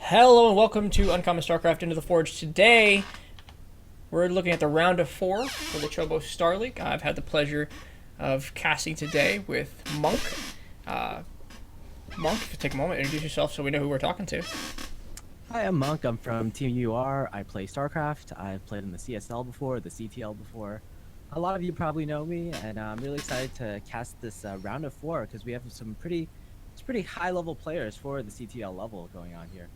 Hello and welcome to Uncommon StarCraft Into the Forge. Today, we're looking at the round of 4 for the Chobo Star League. I've had the pleasure of casting today with Monk. Monk, if you take a moment, introduce yourself so we know who we're talking to. Hi, I'm Monk. I'm from Team UR. I play StarCraft. I've played in the CSL before, the CTL before. A lot of you probably know me, and I'm really excited to cast this round of 4 because we have some pretty high-level players for the CTL level going on here.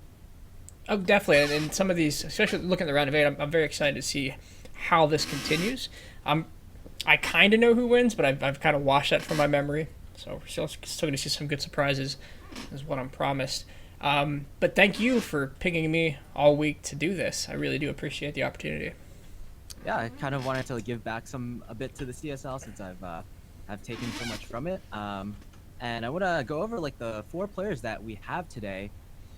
Oh, definitely, and some of these, especially looking at the round of 8, I'm very excited to see how this continues. I kind of know who wins, but I've kind of washed that from my memory. So we're still going to see some good surprises, is what I'm promised. But thank you for picking me all week to do this. I really do appreciate the opportunity. Yeah, I kind of wanted to give back a bit to the CSL since I've taken so much from it. And I want to go over like the 4 players that we have today.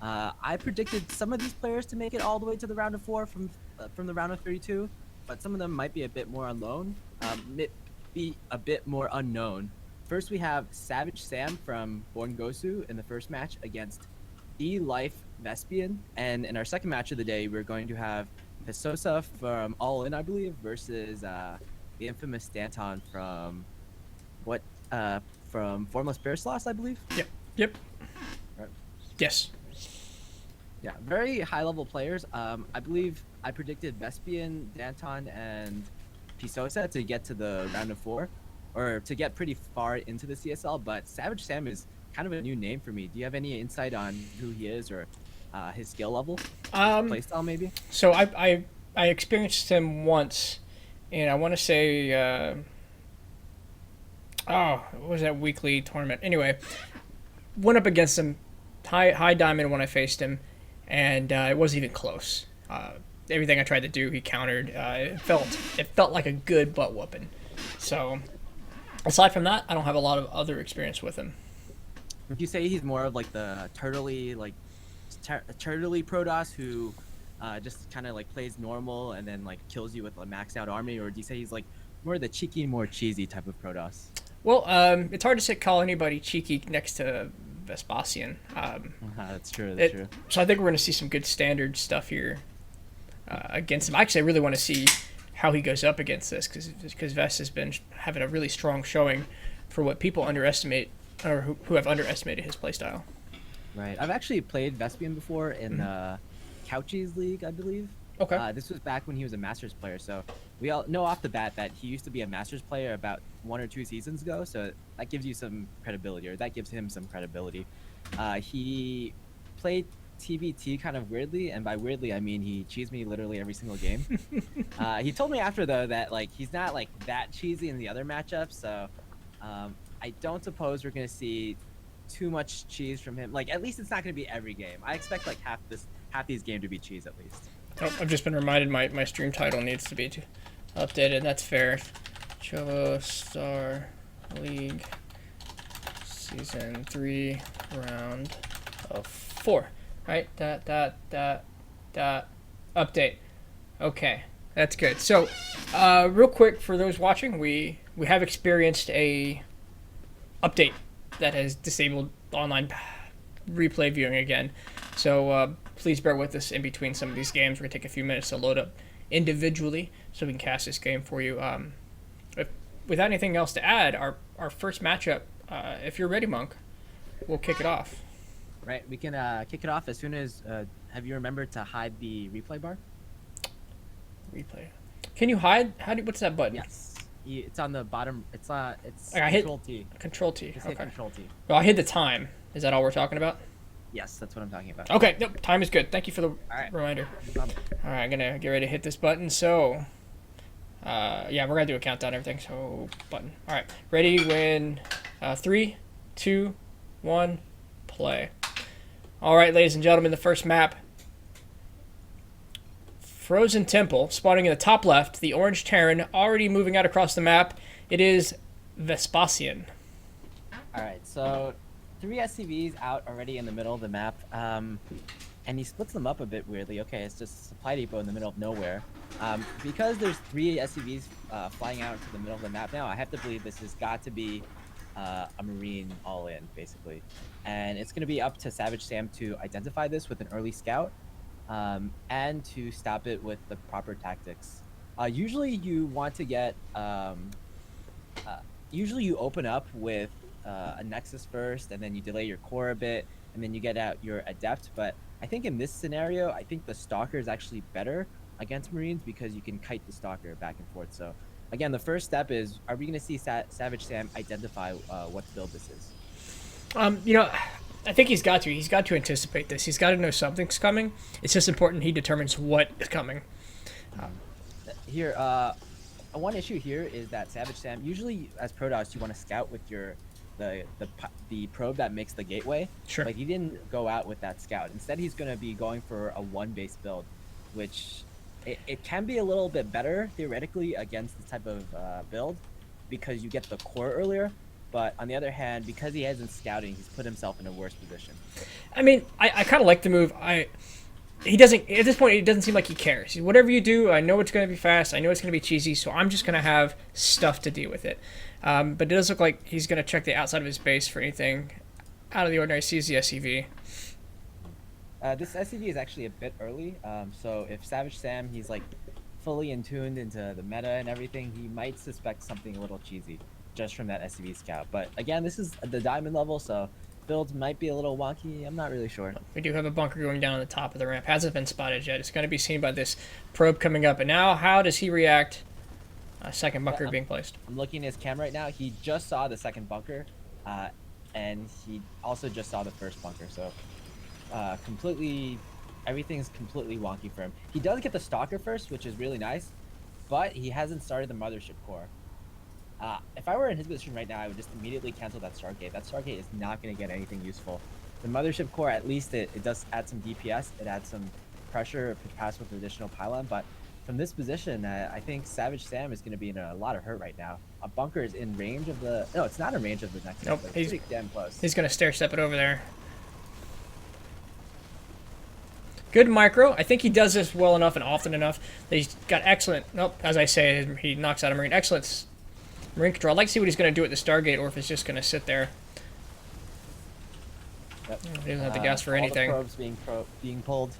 I predicted some of these players to make it all the way to the round of 4 from the round of 32, but some of them might be a bit more be a bit more unknown. First, we have Savage Sam from Born Gosu in the first match against E-Life Vespian, and in our second match of the day, we're going to have Hisosa from All In, I believe, versus the infamous Stanton what from Formless Bear Sloss, I believe. Yep. Right. Yes. Yeah, very high level players. I believe I predicted Vespian, Danton, and Pisosa to get to the round of 4, or to get pretty far into the CSL. But Savage Sam is kind of a new name for me. Do you have any insight on who he is or his skill level, his playstyle maybe? So I experienced him once, and I want to say, what was that weekly tournament? Anyway, went up against him, high diamond when I faced him, and it wasn't even close. Everything I tried to do, he countered. It felt like a good butt whooping. So, aside from that, I don't have a lot of other experience with him. Would you say he's more of like the turtley Protoss who just kind of like plays normal and then like kills you with a maxed out army, or do you say he's like more the cheeky, more cheesy type of Protoss? Well, it's hard to call anybody cheeky next to Vespasian. That's true. That's true. So I think we're going to see some good standard stuff here against him. Actually, I really want to see how he goes up against this because Ves has been having a really strong showing for what people underestimate or who have underestimated his playstyle. Right. I've actually played Vespian before in Couchies League, I believe. Okay. This was back when he was a Masters player, so we all know off the bat that he used to be a Masters player about 1 or 2 seasons ago, so that gives you some credibility, or that gives him some credibility. He played TBT kind of weirdly, and by weirdly I mean he cheesed me literally every single game. He told me after though that like he's not like that cheesy in the other matchups, so I don't suppose we're gonna see too much cheese from him. Like at least it's not gonna be every game. I expect like half these games to be cheese at least. Oh, I've just been reminded my stream title needs to be updated. That's fair. Chobo Star League Season 3 Round of 4. Right? Update. Okay. That's good. So, real quick for those watching, we have experienced a update that has disabled online replay viewing again. So please bear with us in between some of these games. We're going to take a few minutes to load up individually so we can cast this game for you. Without anything else to add, our first matchup, if you're ready, Monk, we'll kick it off. Right, we can kick it off as soon as, have you remembered to hide the replay bar? Replay. Can you hide? What's that button? Yes. It's on the bottom. It's I Control T. Control T. Just Okay. hit Control T. Well, I hit the time. Is that all we're talking about? Yes, that's what I'm talking about. Okay, nope, time is good. Thank you for the reminder. No problem. All right, I'm going to get ready to hit this button. So, yeah, we're going to do a countdown and everything. So, button. All right, ready when 3, 2, 1, play. All right, ladies and gentlemen, the first map. Frozen Temple, spawning in the top left. The orange Terran already moving out across the map. It is Vespasian. All right, so 3 SCVs out already in the middle of the map, and he splits them up a bit weirdly. Okay, it's just a supply depot in the middle of nowhere. Because there's 3 SCVs flying out into the middle of the map now, I have to believe this has got to be a Marine all in, basically. And it's going to be up to Savage Sam to identify this with an early scout, and to stop it with the proper tactics. Usually, you want to get uh, usually you open up with a Nexus first, and then you delay your core a bit, and then you get out your Adept. But I think in this scenario, I think the Stalker is actually better against Marines because you can kite the Stalker back and forth. So again, the first step is: are we going to see Savage Sam identify what build this is? You know, I think he's got to. He's got to anticipate this. He's got to know something's coming. It's just important he determines what is coming. Here, one issue here is that Savage Sam, usually as Protoss, you want to scout with your the probe that makes the gateway. Sure. But he didn't go out with that scout. Instead, he's going to be going for a one base build, which it can be a little bit better theoretically against this type of build because you get the core earlier. But on the other hand, because he hasn't scouting, he's put himself in a worse position. I mean, I kind of like the move. He doesn't at this point. It doesn't seem like he cares. Whatever you do, I know it's going to be fast. I know it's going to be cheesy. So I'm just going to have stuff to deal with it. But it does look like he's going to check the outside of his base for anything out of the ordinary. Sees the SCV. This SCV is actually a bit early. So if Savage Sam, he's like fully in tuned into the meta and everything, he might suspect something a little cheesy just from that SCV scout. But again, this is the diamond level, so builds might be a little wonky. I'm not really sure. We do have a bunker going down on the top of the ramp. Hasn't been spotted yet. It's going to be seen by this probe coming up. And now, how does he react? A second bunker being placed. I'm looking at his cam right now. He just saw the second bunker, and he also just saw the first bunker. So everything's completely wonky for him. He does get the Stalker first, which is really nice, but he hasn't started the Mothership core. If I were in his position right now, I would just immediately cancel that Stargate. That Stargate is not going to get anything useful. The Mothership core, at least it does add some DPS. It adds some pressure to pass with an additional pylon. But from this position, I think Savage Sam is going to be in a lot of hurt right now. A bunker is in range of the... No, it's not in range of the next. Nope, he's pretty damn close. He's going to stair step it over there. Good micro. I think he does this well enough and often enough that he's got excellent... Nope, as I say, he knocks out a Marine. Excellent Marine control. I'd like to see what he's going to do at the Stargate, or if it's just going to sit there. Yep. He doesn't have to gas for anything. All the probes being pulled.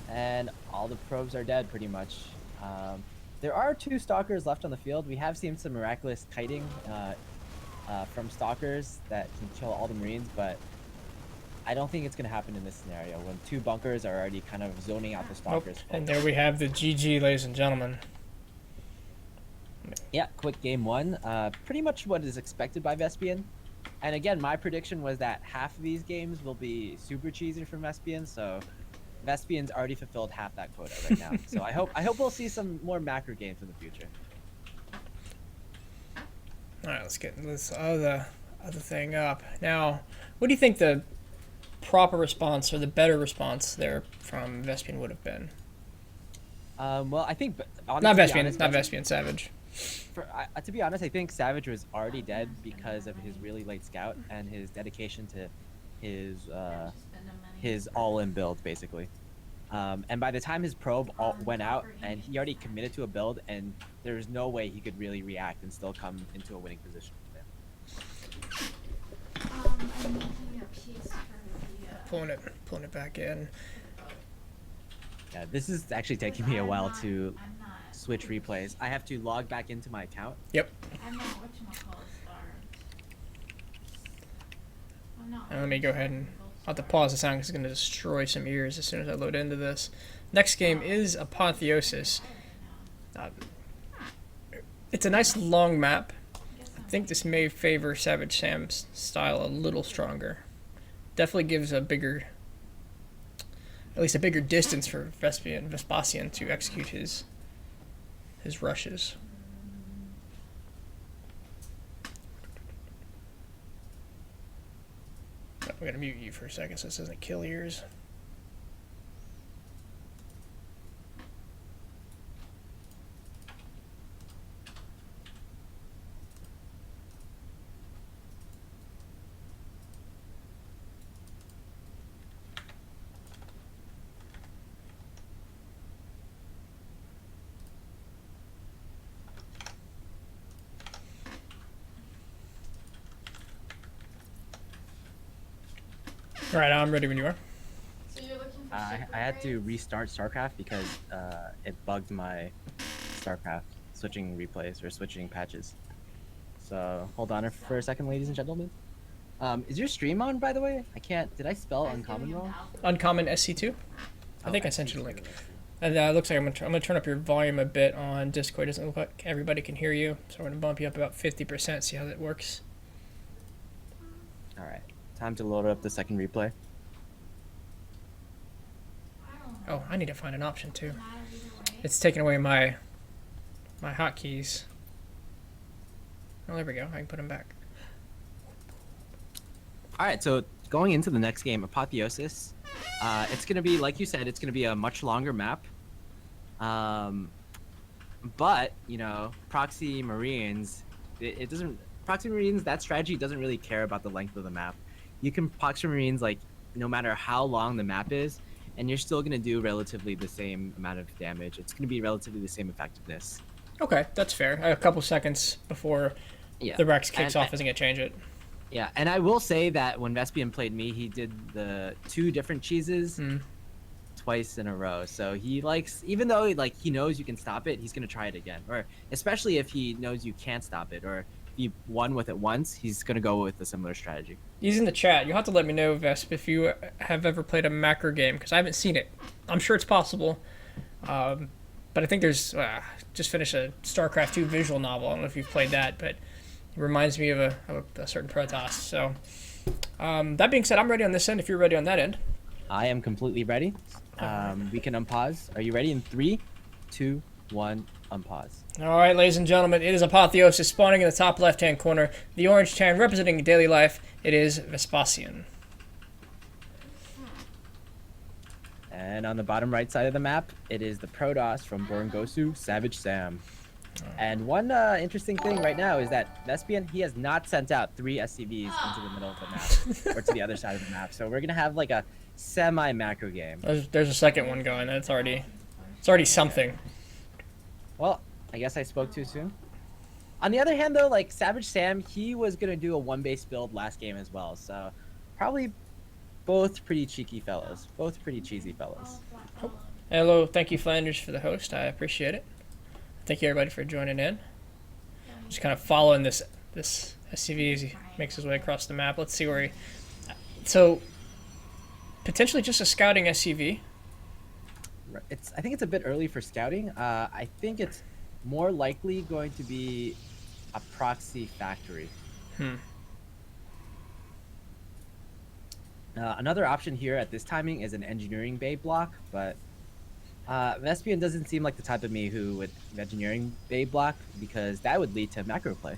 And all the probes are dead, pretty much. There are 2 Stalkers left on the field. We have seen some miraculous kiting from Stalkers that can kill all the Marines, but I don't think it's going to happen in this scenario when 2 bunkers are already kind of zoning out the Stalkers. Nope. And there we have the GG, ladies and gentlemen. Yeah, quick game 1. Pretty much what is expected by Vespian. And again, my prediction was that half of these games will be super cheesy from Vespian, so Vespian's already fulfilled half that quota right now. So I hope we'll see some more macro games in the future. All right, let's get this other thing up. Now, what do you think the proper response or the better response there from Vespian would have been? Well, I think not Vespian. It's not Vespian. Savage. To be honest, I think Savage was already dead because of his really late scout and his dedication to his all-in build, basically. And by the time his probe went out, and he already committed to a build, and there's no way he could really react and still come into a winning position. I'm making a piece for the... Pulling it back in. Yeah, this is actually taking me a while to switch replays. I have to log back into my account. Yep. I'm not whatchamacallit starved. And let me go ahead and I'll have to pause the sound because it's going to destroy some ears as soon as I load into this. Next game is Apotheosis. It's a nice long map. I think this may favor Savage Sam's style a little stronger. Definitely gives a bigger, at least a bigger distance for Vespasian to execute his rushes. Oh, I'm gonna mute you for a second so this doesn't kill ears. All right, I'm ready when you are. So you're looking for I had to restart StarCraft because it bugged my StarCraft switching replays or switching patches. So hold on for a second, ladies and gentlemen. Is your stream on, by the way? I can't. Did I spell uncommon wrong? Uncommon SC2. I think I sent you the link. And it looks like I'm gonna turn up your volume a bit on Discord. It doesn't look like everybody can hear you, so I'm gonna bump you up about 50%. See how that works. All right. Time to load up the second replay. Oh, I need to find an option too. It's taking away my hotkeys. Oh, there we go. I can put them back. All right. So going into the next game, Apotheosis. It's gonna be, like you said, it's gonna be a much longer map. But you know, Proxy Marines, it doesn't. Proxy Marines, that strategy doesn't really care about the length of the map. You can Proxy Marines like no matter how long the map is, and you're still gonna do relatively the same amount of damage. It's gonna be relatively the same effectiveness. Okay, that's fair. A couple seconds before Yeah. the Rex kicks And- off isn't gonna change it. Yeah, and I will say that when Vespian played me, he did the 2 different cheeses twice in a row. So he likes, even though like he knows you can stop it, he's gonna try it again. Or especially if he knows you can't stop it, or if you won with it once, he's gonna go with a similar strategy. He's in the chat. You'll have to let me know, Vesp, if you have ever played a macro game, because I haven't seen it. I'm sure it's possible. But I think there's just finished a StarCraft 2 visual novel. I don't know if you've played that, but it reminds me of a certain Protoss. So that being said, I'm ready on this end if you're ready on that end. I am completely ready. We can unpause. Are you ready? In 3, 2, 1, unpause. All right, ladies and gentlemen, it is Apotheosis spawning in the top left-hand corner. The orange Terran representing daily life. It is Vespasian. And on the bottom right side of the map, it is the Protoss from Borangosu, Savage Sam. And one interesting thing right now is that Vespian, he has not sent out 3 SCVs into the middle of the map or to the other side of the map. So we're gonna have like a semi-macro game. There's a second one going. It's already something. Well, I guess I spoke too soon. On the other hand, though, like Savage Sam, he was gonna do a 1-base build last game as well. So probably both pretty cheeky fellows, both pretty cheesy fellows. Hello, thank you, Flanders, for the host. I appreciate it. Thank you, everybody, for joining in. Just kind of following this SCV as he makes his way across the map. Let's see where he... So, potentially just a scouting SCV. I think it's a bit early for scouting. I think it's more likely going to be a proxy factory. Another option here at this timing is an engineering bay block, but Vespian doesn't seem like the type of me who would engineering bay block because that would lead to macro play.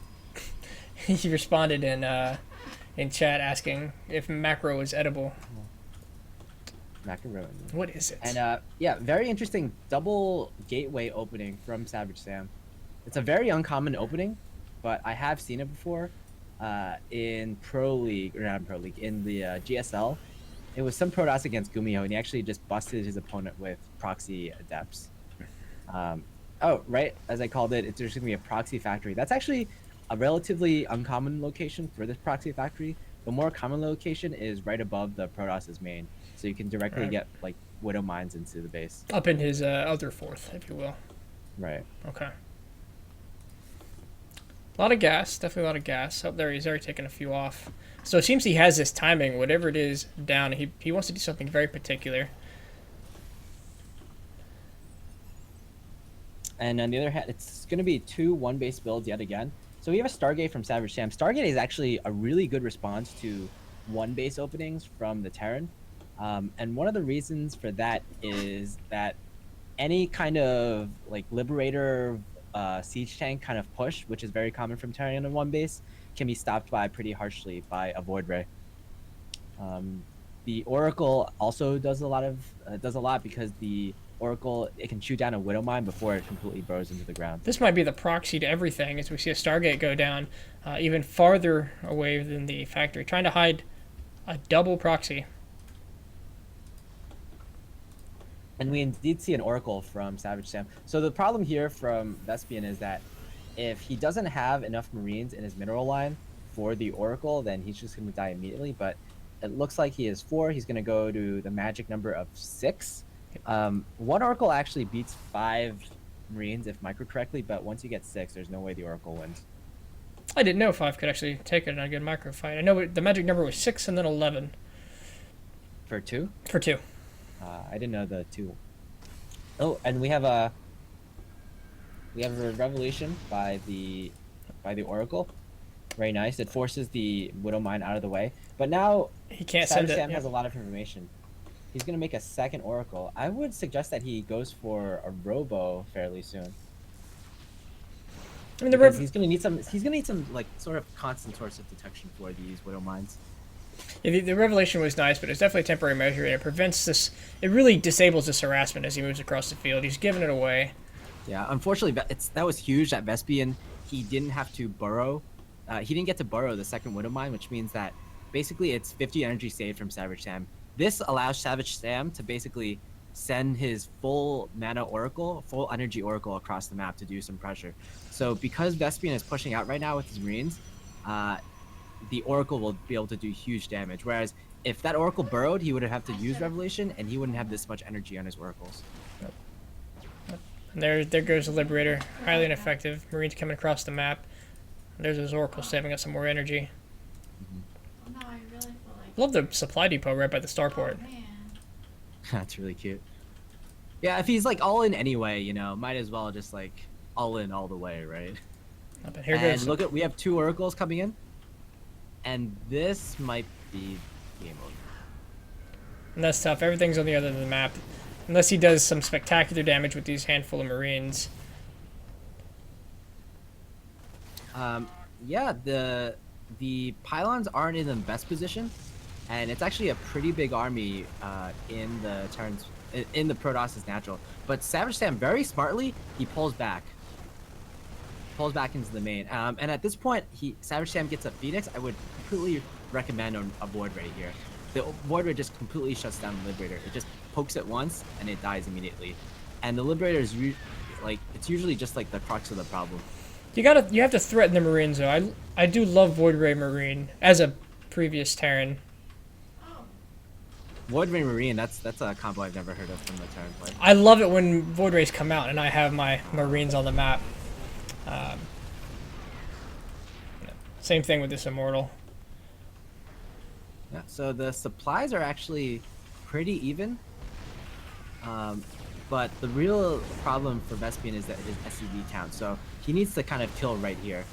He responded in chat asking if macro is edible. Macaron. What is it? And yeah, very interesting double gateway opening from Savage Sam. It's a very uncommon opening, but I have seen it before in Pro League, or not in Pro League, in the GSL. It was some Protoss against Gumiho, and he actually just busted his opponent with proxy adepts. Oh, right, as I called it, there's going to be a proxy factory. That's actually a relatively uncommon location for this proxy factory. The more common location is right above the Protoss's main, so you can directly get like Widow Mines into the base. Up in his other fourth, if you will. Right. Okay. A lot of gas, definitely a lot of gas. Oh, there he's already taken a few off. So it seems he has this timing, whatever it is, down. He wants to do something very particular. And on the other hand, it's going to be 2 1-base builds yet again. So we have a Stargate from Savage Sam. Stargate is actually a really good response to 1-base openings from the Terran. And one of the reasons for that is that any kind of like Liberator siege tank kind of push, which is very common from Terran in 1-base, can be stopped by pretty harshly by a Void Ray. The Oracle also does a lot because the Oracle, it can shoot down a Widow Mine before it completely burrows into the ground. This might be the proxy to everything as we see a Stargate go down even farther away than the factory, trying to hide a double proxy. And we indeed see an Oracle from Savage Sam. So the problem here from Vespian is that if he doesn't have enough Marines in his mineral line for the Oracle, then he's just going to die immediately. But it looks like he is 4. He's going to go to the magic number of 6. One Oracle actually beats 5 Marines, if micro correctly, but once you get 6, there's no way the Oracle wins. I didn't know 5 could actually take it in a good micro fight. I know the magic number was 6 and then 11 For 2? for 2. I didn't know the 2. Oh, and we have a revelation by the Oracle. Very nice. It forces the Widow Mine out of the way. But now He can't Savage send it. Sam Yeah. has a lot of information. He's gonna make a second Oracle. I would suggest that he goes for a Robo fairly soon. I mean, the Because he's gonna need some like sort of constant source of detection for these Widow Mines. yeah, the revelation was nice, but it's definitely a temporary measure. It prevents this. It really disables this harassment as he moves across the field. He's giving it away. Yeah, unfortunately, that was huge that Vespian, he didn't have to burrow. He didn't get to burrow the second Widow Mine, which means that basically it's 50 energy saved from Savage Sam. This allows Savage Sam to basically send his full mana Oracle, full energy Oracle across the map to do some pressure. So because Vespian is pushing out right now with his Marines, the Oracle will be able to do huge damage. Whereas if that Oracle burrowed, he would have to use Revelation, and he wouldn't have this much energy on his Oracles. And there goes the Liberator. Highly ineffective. Marines coming across the map. There's his Oracle saving us some more energy. Oh, no, I really feel like. Love the supply depot right by the starport. Oh, man. That's really cute. Yeah, if he's like all in anyway, you know, might as well just like all in all the way, right? But here And goes. look at, we have 2 Oracles coming in, and this might be game over. And that's tough. Everything's on the other end of the map. Unless he does some spectacular damage with these handful of Marines. Yeah, the pylons aren't in the best position, and it's actually a pretty big army in the turns in the Protoss' natural. But Savage Sam very smartly he pulls back into the main. And at this point, Savage Sam gets a Phoenix. I would completely recommend a Void Ray here. The Void Ray just completely shuts down the Liberator. It just pokes it once and it dies immediately. And the Liberator is it's usually just like the crux of the problem. You have to threaten the Marines though. I do love Void Ray Marine as a previous Terran. Oh, Void Ray Marine, that's a combo I've never heard of from the Terran play. I love it when Void Rays come out and I have my Marines on the map. Same thing with this Immortal. Yeah, so the supplies are actually pretty even. But the real problem for Vespian is that his SCV count. So he needs to kind of kill right here.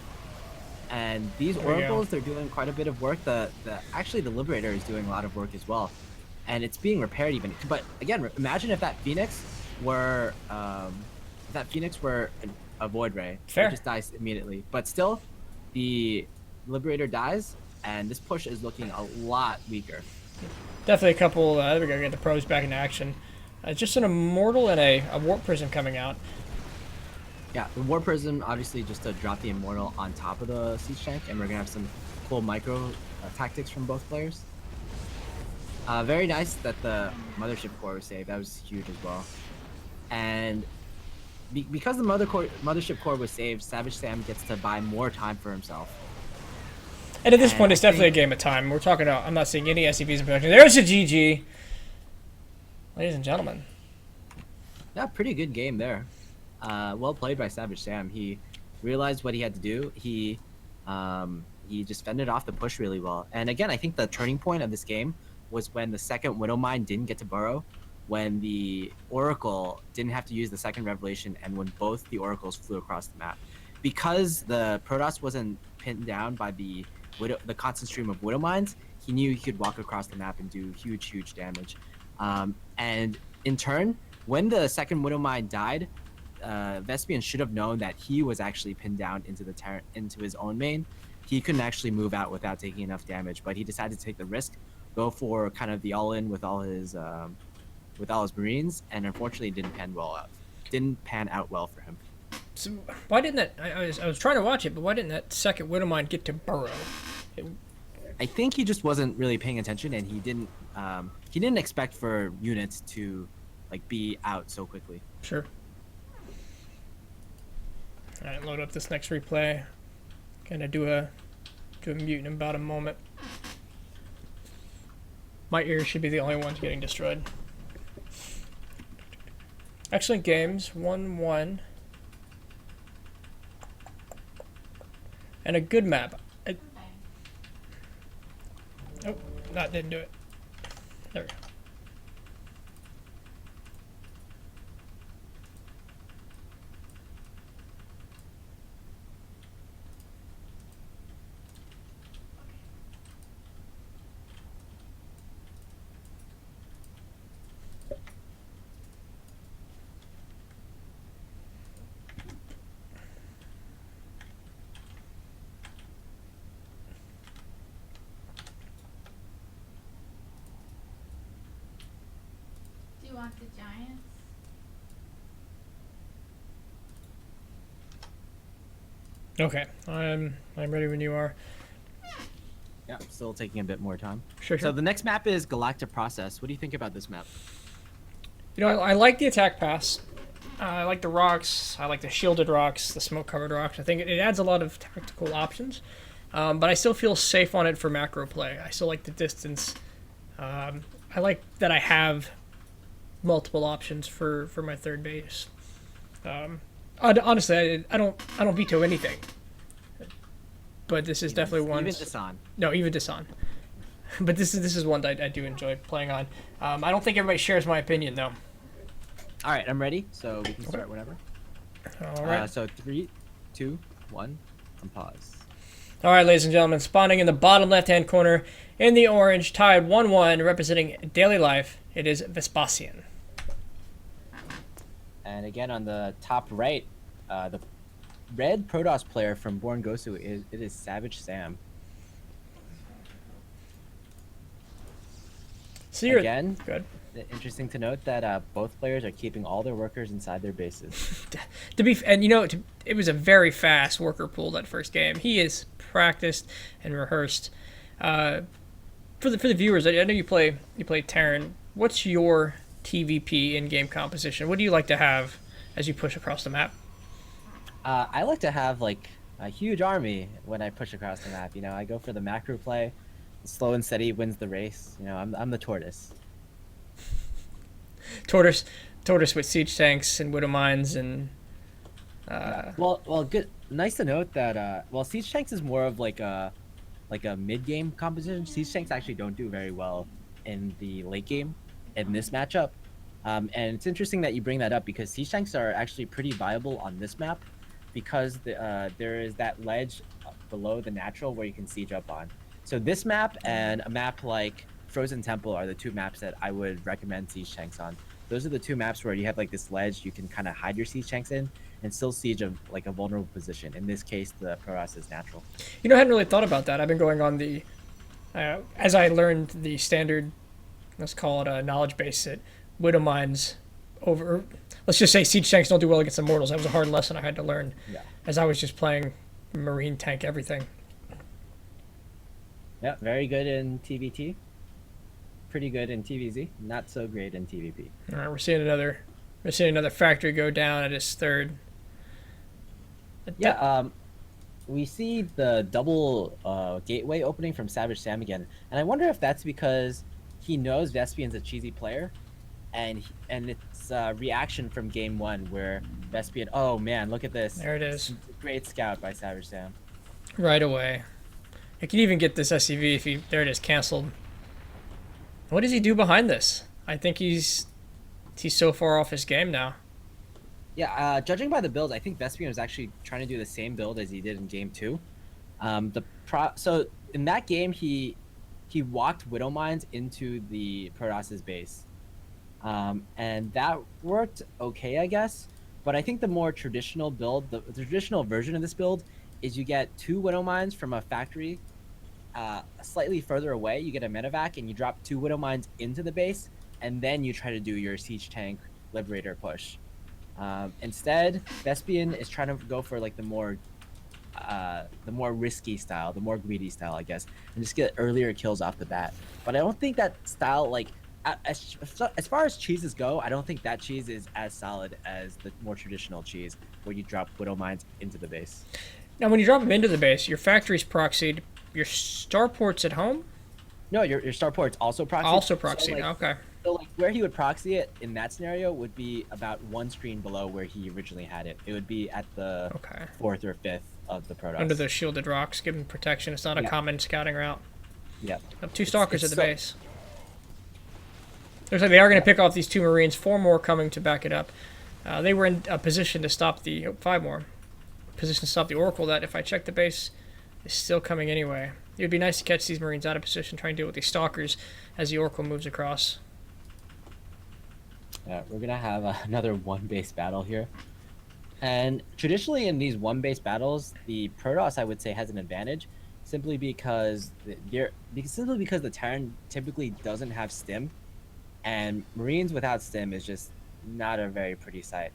And these There we go. Oracles, they're doing quite a bit of work. Actually, the Liberator is doing a lot of work as well. And it's being repaired even. But again, imagine if that Phoenix were a Void Ray. Fair. It just dies immediately. But still, the Liberator dies, and this push is looking a lot weaker. Definitely a couple. There we go. Get the pros back in action. Just an Immortal and a Warp Prism coming out. Yeah, the War Prism obviously just to drop the Immortal on top of the Siege Tank, and we're gonna have some cool micro tactics from both players. Very nice that the Mothership Core was saved. That was huge as well. And because the Mothership Core was saved, Savage Sam gets to buy more time for himself. And at this And point, it's I definitely a think- game of time. We're talking about. I'm not seeing any SCVs in production. There's a GG, ladies and gentlemen. Yeah, pretty good game there. Well played by Savage Sam. He realized what he had to do. He just fended off the push really well. And again, I think the turning point of this game was when the second Widow Mine didn't get to burrow, when the Oracle didn't have to use the second Revelation, and when both the Oracles flew across the map. Because the Protoss wasn't pinned down by the constant stream of Widow Mines, he knew he could walk across the map and do huge damage. And in turn, when the second Widow Mine died, Vespian should have known that he was actually pinned down into his own main. He couldn't actually move out without taking enough damage, but he decided to take the risk, go for kind of the all-in with all his Marines, and unfortunately it didn't pan out well for him. So why didn't that? I was trying to watch it, but why didn't that second Widow Mine get to burrow? I think he just wasn't really paying attention, and he didn't expect for units to like be out so quickly. Sure. All right, load up this next replay. Gonna do a mute in about a moment. My ears should be the only ones getting destroyed. Excellent games. 1-1. And a good map. Oh, that didn't do it. There we go. Do you want the Giants? Okay, I'm ready when you are. Yeah, still taking a bit more time. Sure. So the next map is Galactic Process. What do you think about this map? You know, I like the attack pass. I like the rocks. I like the shielded rocks, the smoke-covered rocks. I think it adds a lot of tactical options. But I still feel safe on it for macro play. I still like the distance. I like that I have multiple options for my third base. Honestly, I don't veto anything. But this is definitely one. Even Dasan. No, even Dasan. But this is one that I do enjoy playing on. I don't think everybody shares my opinion though. All right, I'm ready, so we can start whenever. All right. So 3, 2, 1, and pause. All right, ladies and gentlemen, spawning in the bottom left-hand corner in the orange, tied 1-1, representing daily life. It is Vespasian. And again, on the top right, the red Protoss player from Born Gosu is Savage Sam. So you're Again, good. interesting to note that both players are keeping all their workers inside their bases. It was a very fast worker pool that first game. He is practiced and rehearsed. For the viewers, I know you play Terran. What's your TVP in-game composition? What do you like to have as you push across the map? I like to have like a huge army when I push across the map. You know, I go for the macro play. Slow and steady wins the race. You know, I'm the tortoise. Tortoise with siege tanks and widow mines and. Well, good. Nice to note that siege tanks is more of like a mid-game composition. Siege tanks actually don't do very well in the late game in this matchup. And it's interesting that you bring that up because siege tanks are actually pretty viable on this map because there is that ledge below the natural where you can siege up on. So this map and a map like Frozen Temple are the two maps that I would recommend siege tanks on. Those are the two maps where you have like this ledge you can kind of hide your siege tanks in and still siege a vulnerable position. In this case, the Protoss is natural. You know, I hadn't really thought about that. I've been going on the, as I learned the standard, let's call it a knowledge base that widow mines over. Let's just say siege tanks don't do well against immortals. That was a hard lesson I had to learn, as I was just playing marine tank everything. Yeah, very good in TVT. Pretty good in TVZ. Not so great in TVP. All right, we're seeing another factory go down at his third. Yeah, we see the double gateway opening from Savage Sam again, and I wonder if that's because he knows Vespian's a cheesy player, and it's a reaction from game one where Vespian, oh man, look at this. There it is. Great scout by Savage Sam. Right away. I can even get this SCV if he. There it is, canceled. What does he do behind this? I think he's so far off his game now. Yeah, judging by the build, I think Vespian was actually trying to do the same build as he did in game two. So in that game, he walked Widow Mines into the Protoss's base, and that worked okay, I guess. But I think the more traditional build, the traditional version of this build, is you get 2 Widow Mines from a factory slightly further away. You get a medevac and you drop 2 Widow Mines into the base, and then you try to do your siege tank liberator push. Instead, Vespian is trying to go for like the more risky style, the more greedy style, I guess, and just get earlier kills off the bat. But I don't think that style, like as far as cheeses go, I don't think that cheese is as solid as the more traditional cheese where you drop Widow Mines into the base. Now, when you drop them into the base, your factory's proxied. Your starport's at home? No, your starport's also proxy. Also proxy. So, like, Okay. so like where he would proxy it in that scenario would be about one screen below where he originally had it. It would be at the Okay. fourth or fifth of the Protoss. Under the shielded rocks, giving protection. It's not a Yeah. common scouting route. Yep. Up two stalkers it's at the so- base. Looks like they are going to pick off these 2 Marines. 4 more coming to back it up. They were in a position to stop the 5 more. Position to stop the Oracle. That if I check the base, is still coming anyway. It would be nice to catch these Marines out of position, try and deal with these stalkers as the Oracle moves across. Yeah, we're gonna have another one base battle here. And traditionally in these one base battles, the Protoss I would say has an advantage, simply because the Terran typically doesn't have stim, and Marines without stim is just not a very pretty sight.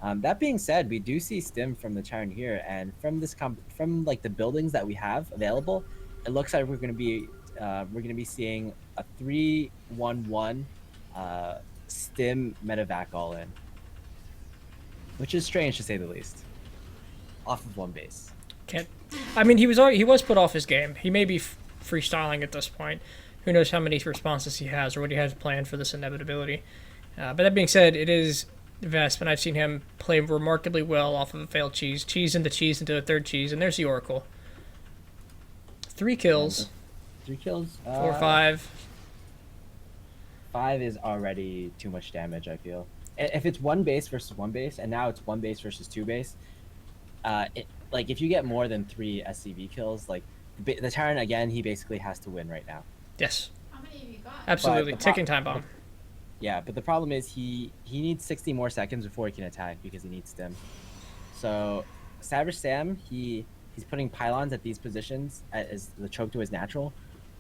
That being said, we do see stim from the Terran here, and from from like the buildings that we have available, it looks like we're gonna be seeing a 3-1-1 stim medevac all in, which is strange to say the least. Off of one base. Can't. I mean, he was put off his game. He may be freestyling at this point. Who knows how many responses he has or what he has planned for this inevitability. But that being said, it is Vesp, and I've seen him play remarkably well off of a failed cheese. Cheese into a third cheese, and there's the Oracle. 3 kills. 3 kills. 4 or 5. 5 is already too much damage, I feel. If it's one base versus one base, and now it's one base versus 2 base, like if you get more than 3 SCV kills, like the Terran again, he basically has to win right now. Yes. How many have you got? Absolutely. Ticking time bomb. Yeah, but the problem is he needs 60 more seconds before he can attack because he needs stim. So Savage Sam, he's putting pylons at these positions as the choke to his natural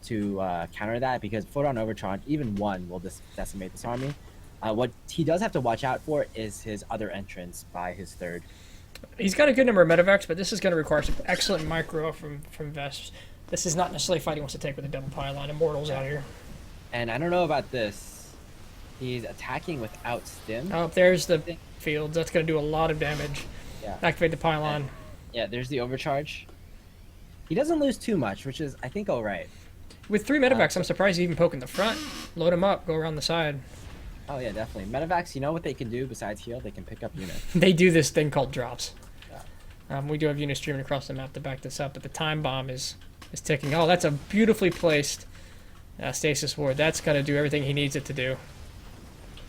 to counter that, because Photon Overcharge, even one, will decimate this army. What he does have to watch out for is his other entrance by his third. He's got a good number of medevacs, but this is going to require some excellent micro from Vesp. This is not necessarily fighting wants to take with a double pylon. Immortals out here. And I don't know about this. He's attacking without stim. Oh, there's the fields. That's going to do a lot of damage. Yeah. Activate the pylon. Yeah, there's the overcharge. He doesn't lose too much, which is, I think, all right. With 3 medevacs, I'm surprised he's even poking the front. Load him up. Go around the side. Oh, yeah, definitely. Medevacs, you know what they can do besides heal? They can pick up units. They do this thing called drops. Yeah. We do have units streaming across the map to back this up, but the time bomb is ticking. Oh, that's a beautifully placed stasis ward. That's got to do everything he needs it to do.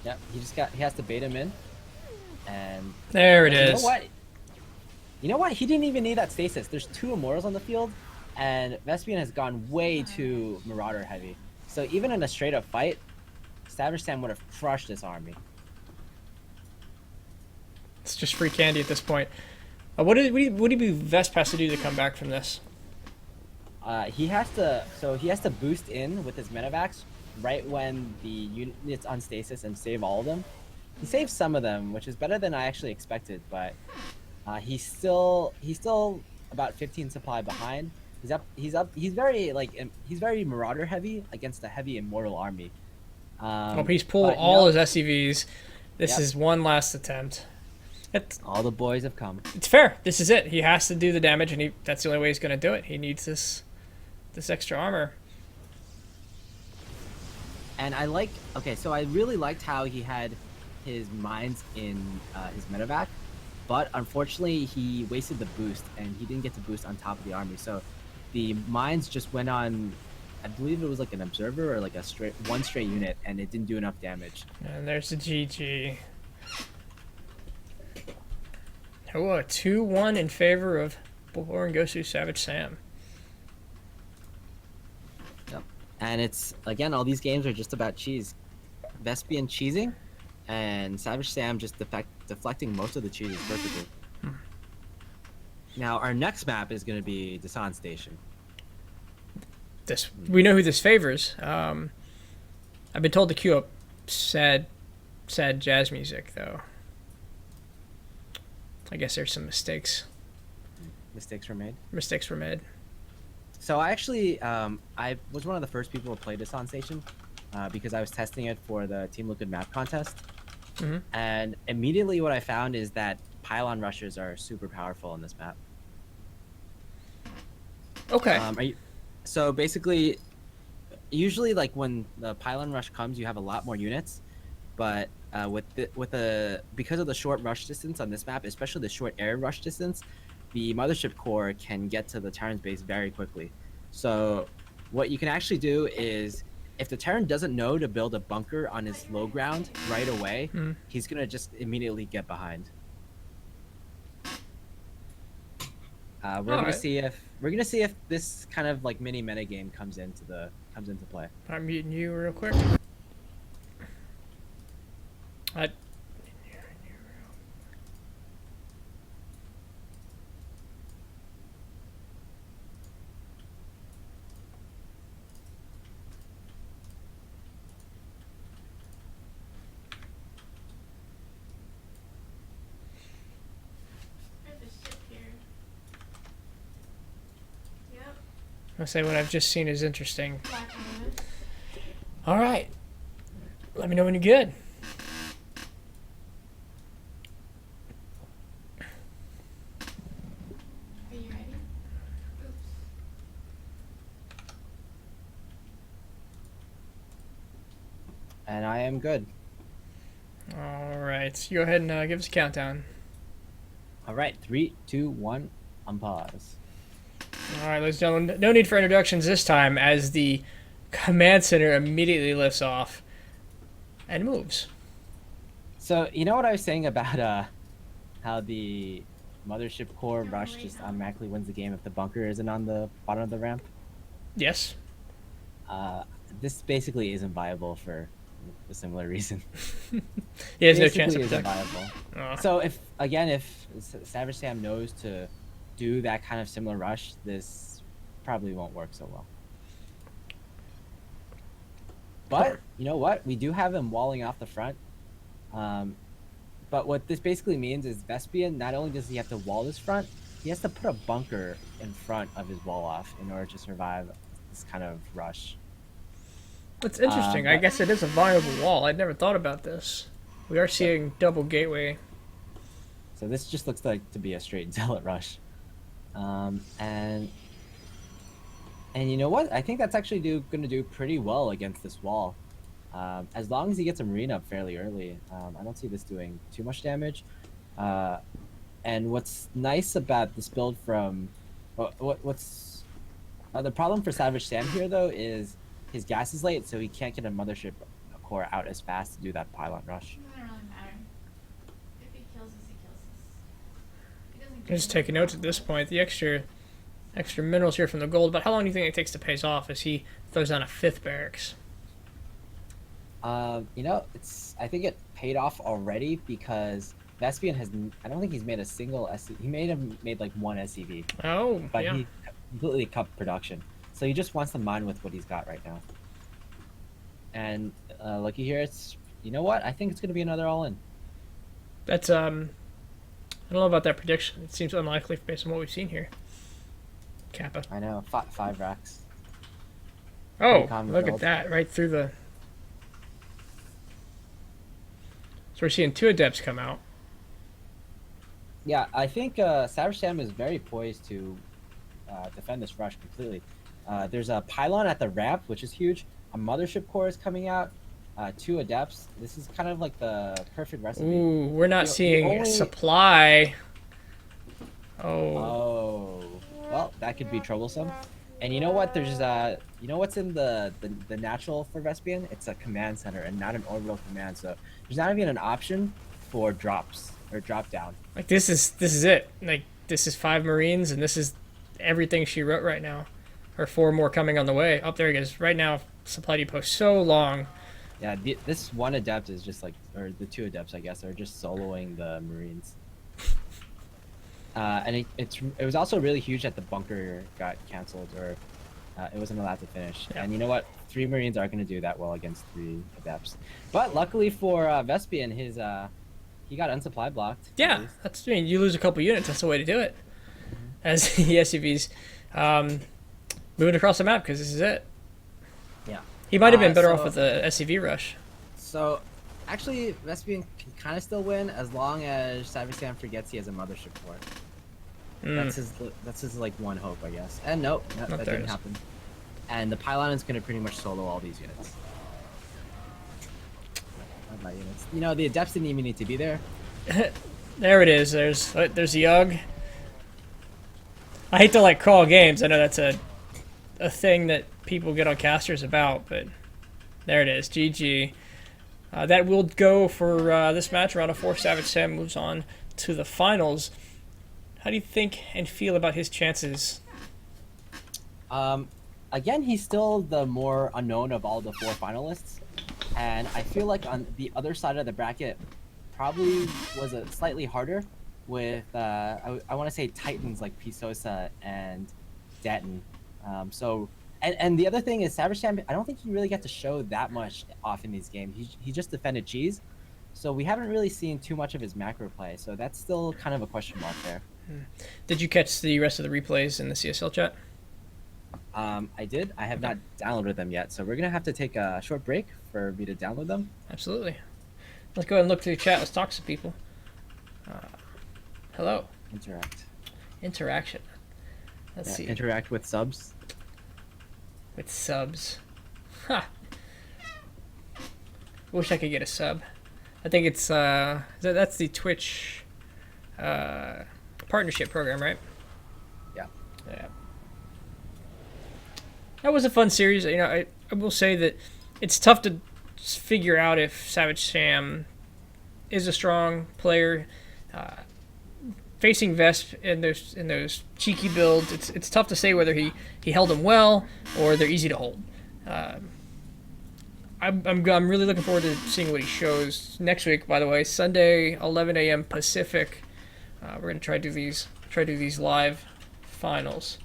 Yep, he has to bait him in. And There it you is. You know what? He didn't even need that stasis. There's 2 Immortals on the field, and Vespian has gone way too Marauder heavy. So even in a straight up fight, Savage Sam would have crushed this army. It's just free candy at this point. What do you Vesp has to do to come back from this? He has to boost in with his medevacs right when the unit's on stasis and save all of them. He saved some of them, which is better than I actually expected, but he's still about 15 supply behind. He's very Marauder heavy against a heavy Immortal army. He's pulled all his SCVs. This Yep. is one last attempt. All the boys have come. It's fair. This is it. He has to do the damage, and that's the only way he's going to do it. He needs this extra armor. And I really liked how he had his mines in his medevac, but unfortunately he wasted the boost, and he didn't get to boost on top of the army. So the mines just went on, I believe it was like an observer or like one straight unit, and it didn't do enough damage. And there's the GG. Oh, a 2-1 in favor of Bullhorn Gosu Savage Sam. Yep. And it's, again, all these games are just about cheese. Vespian cheesing, and Savage Sam just deflecting most of the cheeses perfectly. Now, our next map is going to be Dasan Station. We know who this favors. I've been told to queue up sad jazz music, though. I guess there's some mistakes. Mistakes were made. So I actually, I was one of the first people to play Dasan Station because I was testing it for the Team Liquid map contest. Mm-hmm. And immediately what I found is that pylon rushers are super powerful in this map. Okay. So basically, usually like when the pylon rush comes, you have a lot more units, but because of the short rush distance on this map, especially the short air rush distance, the mothership core can get to the Terran's base very quickly. So what you can actually do is, if the Terran doesn't know to build a bunker on his low ground right away, he's gonna just immediately get behind. We're gonna see if this kind of like mini metagame comes into play. I'm muting you real quick. There's a ship here. Yep. I'll say what I've just seen is interesting. Black Mammoth. All right. Let me know when you're good. Are you ready? Oops. And I am good. All right. You go ahead and give us a countdown. All right, 3, 2, 1, unpause. All right, ladies and gentlemen. No need for introductions this time, as the command center immediately lifts off and moves. So you know what I was saying about how the mothership core Don't rush worry, just Tom. automatically wins the game if the bunker isn't on the bottom of the ramp? Yes. This basically isn't viable for a similar reason. He has no chance Basically of isn't protecting. viable. Oh. So if Savage Sam knows to do that kind of similar rush, this probably won't work so well. But you know what? We do have him walling off the front. But what this basically means is Vespian, not only does he have to wall his front, he has to put a bunker in front of his wall off in order to survive this kind of rush. That's interesting. I but- guess it is a viable wall. I'd never thought about this. We are seeing double gateway. So this just looks like to be a straight zealot rush. And you know what? I think that's actually going to do pretty well against this wall. As long as he gets a marine up fairly early, I don't see this doing too much damage. And what's nice about this build from... What's the problem for Savage Sam here, though, is his gas is late, so he can't get a mothership core out as fast to do that pylon rush. It doesn't really matter. If he kills us, he kills us. He doesn't I'm just taking notes at this point. The extra minerals here from the gold, but how long do you think it takes to pays off as he throws down a 5th barracks? You know, I think it paid off already because Vespian I don't think he's made a single he may have made like one SCV, Oh, but yeah. he completely cut production. So he just wants to mine with what he's got right now. And looky here, you know what? I think it's going to be another all-in. That's, I don't know about that prediction. It seems unlikely based on what we've seen here. Kappa. I know, 5 racks. Oh, common look at build. that, right through the... So we're seeing 2 adepts come out. Yeah, I think Savage Sam is very poised to defend this rush completely. There's a pylon at the ramp, which is huge. A mothership core is coming out. 2 adepts. This is kind of like the perfect recipe. Ooh, we're not The seeing only- supply. Oh. Oh, well, that could be troublesome. And you know what? There's you know what's in the natural for Vespian? It's a command center and not an orbital command. So there's not even an option for drops or drop down. Like, this is it. Like, this is 5 Marines, and this is everything she wrote right now. Or 4 more coming on the way. Up there he goes. Right now, supply depot so long. Yeah, this one adept is just like, or the 2 adepts, I guess, are just soloing the Marines. And it was also really huge that the bunker got canceled, or it wasn't allowed to finish. Yeah. And you know what? 3 Marines aren't going to do that well against 3 adepts. But luckily for Vespian, he got unsupply blocked. at Yeah, least. that's, I mean, you lose a couple units. That's the way to do it. As the SUVs moving across the map, because this is it. Yeah. He might have been better off so- with the SUV rush. So, actually, Vespian can kind of still win as long as Savage Sam forgets he has a mothership core. Mm. That's his like one hope, I guess. And nope, that there it didn't is. happen. and the pylon is going to pretty much solo all these units. Not by units. You know, the adepts didn't even need to be there. There it is. There's Yug. I hate to like call games. I know that's a thing that people get on casters about, but there it is. GG. That will go for this match. Round of 4. Savage Sam moves on to the finals. How do you think and feel about his chances? Again, he's still the more unknown of all the 4 finalists, and I feel like on the other side of the bracket probably was a slightly harder with I want to say titans like Pisosa and Datton. And the other thing is Savage Sam, I don't think he really got to show that much off in these games. He just defended cheese, so we haven't really seen too much of his macro play. So that's still kind of a question mark there. Did you catch the rest of the replays in the CSL chat? I did. I have not downloaded them yet, so we're gonna have to take a short break for me to download them. Absolutely. Let's go ahead and look through the chat. Let's talk to some people. Hello. Interact. Interaction. Let's see. Interact with subs. With subs. Ha! Wish I could get a sub. I think it's that's the Twitch partnership program, right? Yeah. Yeah. That was a fun series. You know, I will say that it's tough to figure out if Savage Sam is a strong player. Facing Vesp in those cheeky builds, it's tough to say whether he held them well or they're easy to hold. I'm really looking forward to seeing what he shows next week. By the way, Sunday 11 a.m. Pacific. We're gonna try to do these live finals.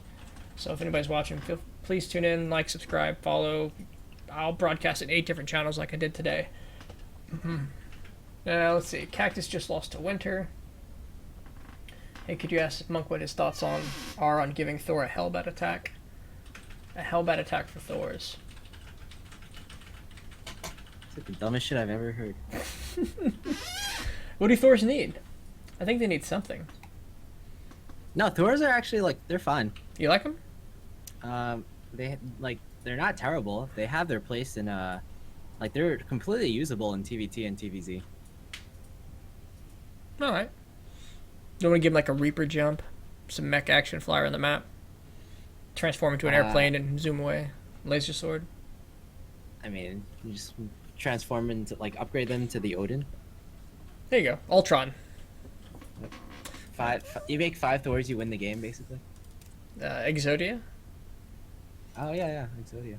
So if anybody's watching, please tune in, like, subscribe, follow. I'll broadcast it 8 different channels like I did today. Let's see. Cactus just lost to Winter. Hey, could you ask Monk what his thoughts are on giving Thor a Hellbat attack? A Hellbat attack for Thors. It's like the dumbest shit I've ever heard. What do Thors need? I think they need something. No, Thors are actually they're fine. You like them? They're not terrible. They have their place in they're completely usable in TVT and TVZ. All right. You want to give him like a Reaper jump, some mech action flyer on the map, transform into an airplane and zoom away, laser sword. I mean, you just transform into upgrade them to the Odin. There you go, Ultron. You make 5 Thors, you win the game basically. Exodia. Oh yeah, Exodia.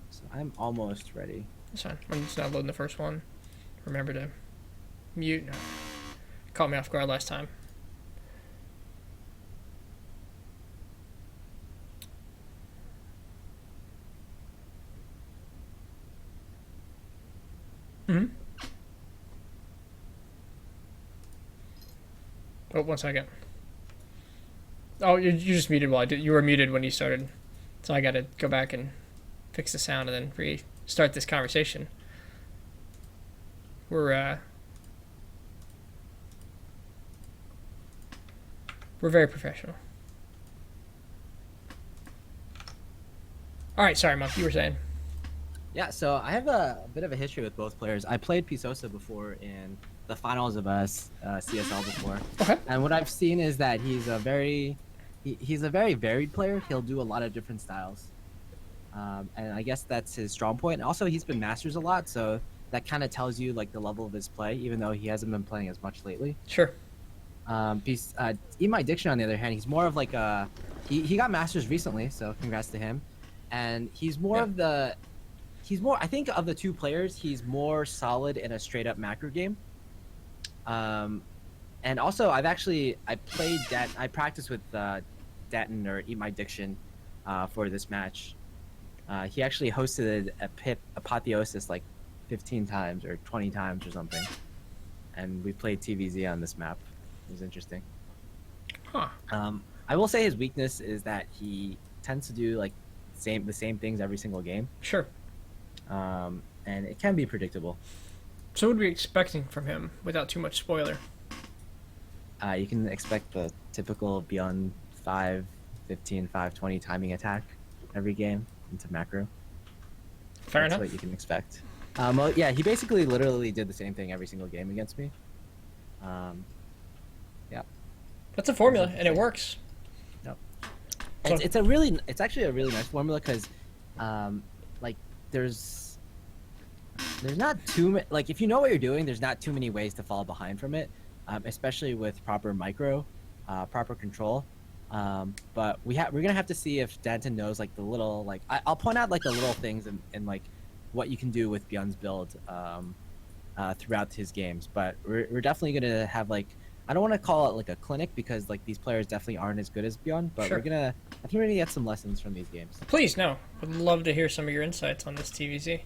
So I'm almost ready. That's fine. I'm just not loading the first one. Remember to mute. No. Caught me off guard last time. Mm-hmm. Oh, 1 second. Oh, you just muted while I did. You were muted when you started. So I got to go back and fix the sound and then restart this conversation. We're very professional. All right, sorry, Monk. You were saying. Yeah, so I have a bit of a history with both players. I played Pisosa before in the finals of CSL before. Okay. And what I've seen is that he's a very varied player. He'll do a lot of different styles. And I guess that's his strong point. Also, he's been Masters a lot, so that kind of tells you the level of his play, even though he hasn't been playing as much lately. Sure. Eat My Addiction, on the other hand, he's more of he got Masters recently, so congrats to him. And he's more I think of the 2 players, he's more solid in a straight up macro game. And also I practiced with Datton or Eat My Addiction for this match. He actually hosted a Pip Apotheosis 15 times or 20 times or something. And we played TVZ on this map. It was interesting. Huh. I will say his weakness is that he tends to do the same things every single game. Sure. And it can be predictable. So what are we expecting from him without too much spoiler? You can expect the typical Beyond 5 15, 5, 20 timing attack every game into macro. Fair That's enough. what you can expect. Well, yeah, he basically literally did the same thing every single game against me. Yeah, That's a formula, That's and it insane. works. Yep. So- It's actually a really nice formula because, like there's not too many, like if you know what you're doing, there's not too many ways to fall behind from it, especially with proper micro, proper control. But we're gonna have to see if Danton knows like the little like I'll point out like the little things and like what you can do with Bjorn's build throughout his games. But we're definitely gonna have like I don't want to call it like a clinic because like these players definitely aren't as good as Bjorn, but Sure. I think we're gonna get some lessons from these games. Please, no. Would love to hear some of your insights on this TVZ.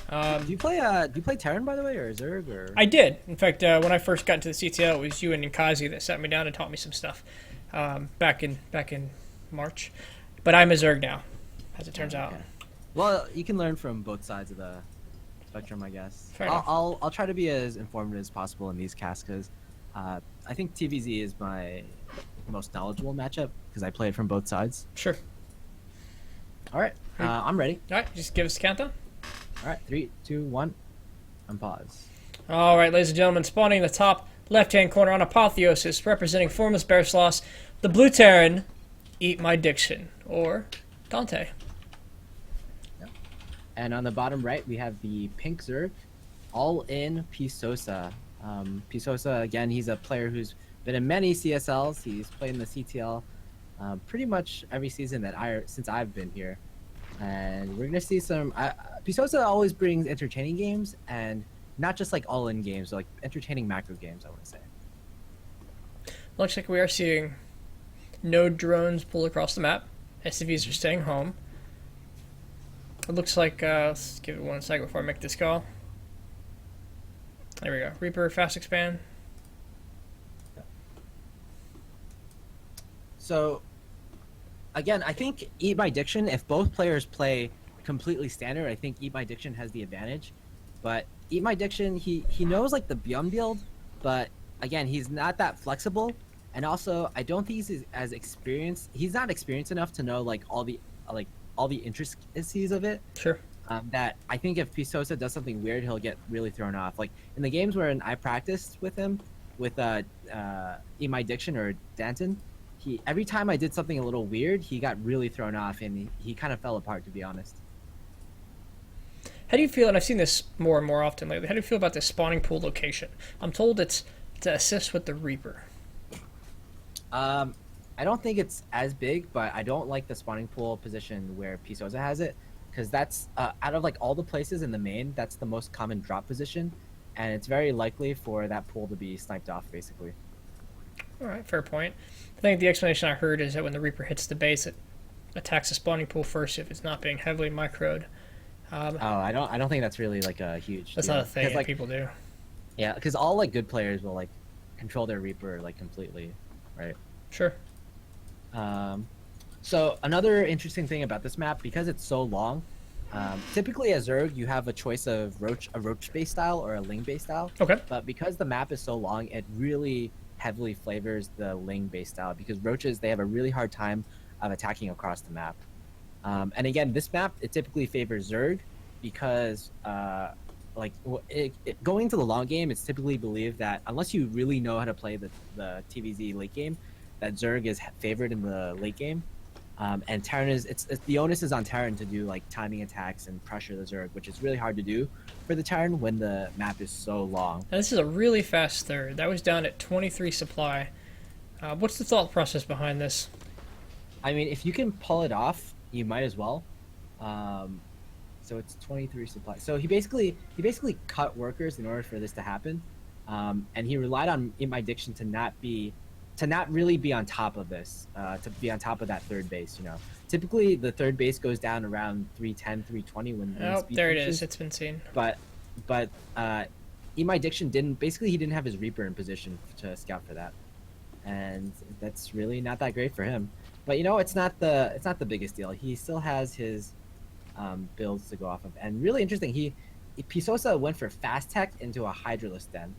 Do you play Terran by the way, or Zerg, or? I did. In fact, when I first got into the CTL, it was you and Nkazi that sat me down and taught me some stuff back in March. But I'm a Zerg now, as it turns out. Okay. Well, you can learn from both sides of the spectrum, I guess. Fair enough. I'll try to be as informative as possible in these casts because I think TVZ is my most knowledgeable matchup because I play it from both sides. Sure. All right, I'm ready. All right, just give us a countdown. All right, 3, 2, 1, and pause. All right, ladies and gentlemen, spawning in the top left-hand corner on Apotheosis, representing Formless Bearsloss, the Blue Terran, Eat My Diction, or Dante. And on the bottom right, we have the pink Zerg, all in Pisosa. Pisosa, again, he's a player who's been in many CSLs. He's played in the CTL pretty much every season since I've been here. And we're gonna see some. Pisosa always brings entertaining games, and not just like all-in games, but like entertaining macro games. I want to say. Looks like we are seeing no drones pull across the map. SCVs are staying home. It looks like, let's give it 1 second before I make this call. There we go. Reaper, fast expand. So, again, I think Eat My Diction, if both players play completely standard, I think Eat My Diction has the advantage. But Eat My Diction, he knows like the Beyond build, but again, he's not that flexible. And also, I don't think he's as experienced. He's not experienced enough to know like all the intricacies of it. Sure. That I think if Pisosa does something weird, he'll get really thrown off. Like in the games where I practiced with him, with Eat My Diction or Danton, every time I did something a little weird, he got really thrown off and he kind of fell apart, to be honest. How do you feel, and I've seen this more and more often lately, how do you feel about this spawning pool location? I'm told it's to assist with the Reaper. I don't think it's as big, but I don't like the spawning pool position where Pisosa has it, because that's out of like all the places in the main, that's the most common drop position, and it's very likely for that pool to be sniped off, basically. All right, fair point. I think the explanation I heard is that when the Reaper hits the base, it attacks the spawning pool first if it's not being heavily microed. I don't think that's really like a huge. That's deal. not a thing 'Cause, that like, people do. yeah, because all like good players will like control their Reaper like completely, right? Sure. So another interesting thing about this map, because it's so long, typically as Zerg you have a choice of a roach based style or a ling based style. Okay. But because the map is so long, it really heavily flavors the ling based style because roaches, they have a really hard time of attacking across the map. And again, this map, it typically favors Zerg because going to the long game, it's typically believed that unless you really know how to play the TVZ late game, that Zerg is favored in the late game. And Terran it's the onus is on Terran to do like timing attacks and pressure the Zerg, which is really hard to do for the Terran when the map is so long. Now, this is a really fast third. That was down at 23 supply. What's the thought process behind this? I mean, if you can pull it off, you might as well. So it's 23 supply. So he basically cut workers in order for this to happen, and he relied on In My Diction to not really be on top of this, to be on top of that third base. You know, typically the third base goes down around 310, 320 when Oh, speed there it finishes. is. It's been seen. But In My Diction didn't have his Reaper in position to scout for that, and that's really not that great for him. But you know, it's not the biggest deal. He still has his builds to go off of, and really interesting. Pisosa went for fast tech into a Hydralisk den.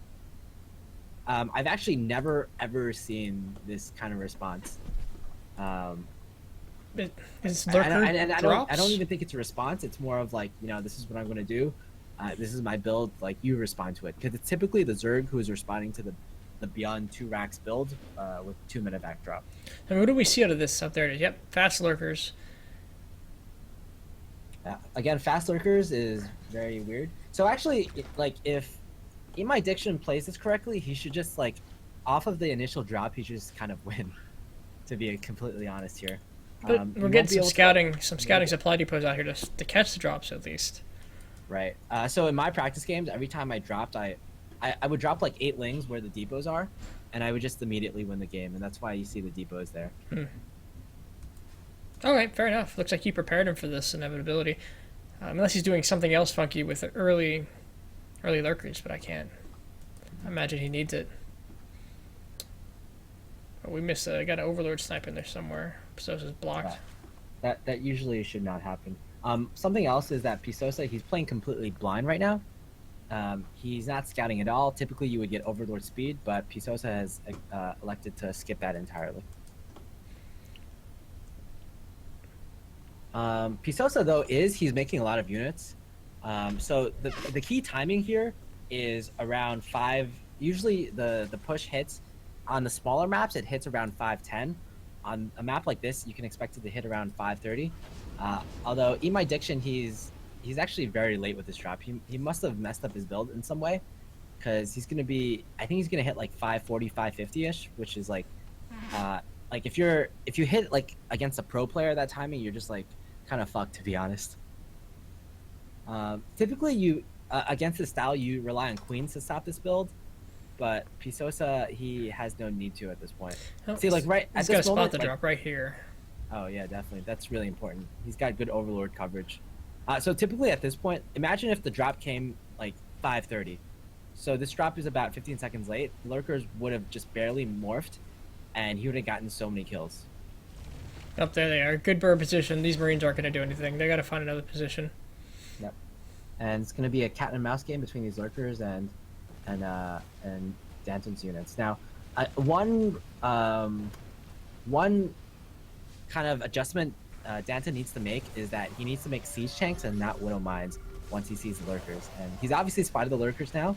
I've actually never ever seen this kind of response. His And lurker I drops. don't even think it's a response. It's more of like, this is what I'm going to do. This is my build. Like, you respond to it, because it's typically the Zerg who is responding to the beyond 2 racks build with 2-minute backdrop. And what do we see out of this up there? Yep, fast lurkers. Again, fast lurkers is very weird. So actually, if my Diction plays this correctly, he should just off of the initial drop, he should just kind of win. To be completely honest here, But we're getting some scouting supply depots out here to catch the drops at least. Right. So in my practice games, every time I dropped, I would drop 8 lings where the depots are, and I would just immediately win the game, and that's why you see the depots there. All right, fair enough. Looks like you prepared him for this inevitability, unless he's doing something else funky with the early lurkers. But I can't imagine he needs it. Oh, we missed. Got an overlord sniper in there somewhere. Pisos is blocked. That usually should not happen. Something else is that Pisosa, he's playing completely blind right now. He's not scouting at all. Typically, you would get overlord speed, but Pisosa has elected to skip that entirely. Pisosa, though, he's making a lot of units. So the key timing here is around 5. Usually the push hits on the smaller maps. It hits around 5:10. On a map like this, you can expect it to hit around 5:30. Although Eat My Diction, he's actually very late with this drop. He must have messed up his build in some way, because he's gonna be. I think he's gonna hit 5:40, 5:50ish, which is if you hit against a pro player that timing, you're just kind of fucked, to be honest. Typically, you against this style, you rely on queens to stop this build, but Pisosa, he has no need to at this point. Oh, See, right at he's got this to moment, spot the drop right here. Oh yeah, definitely. That's really important. He's got good overlord coverage. So typically at this point, imagine if the drop came 5:30. So this drop is about 15 seconds late. Lurkers would have just barely morphed, and he would have gotten so many kills. Up there they are. Good bird position. These Marines aren't going to do anything. They got to find another position. Yep. And it's going to be a cat and mouse game between these lurkers and Danton's units. Now, one kind of adjustment Danton needs to make is that he needs to make siege tanks and not widow mines once he sees the lurkers. And he's obviously spotted the lurkers now,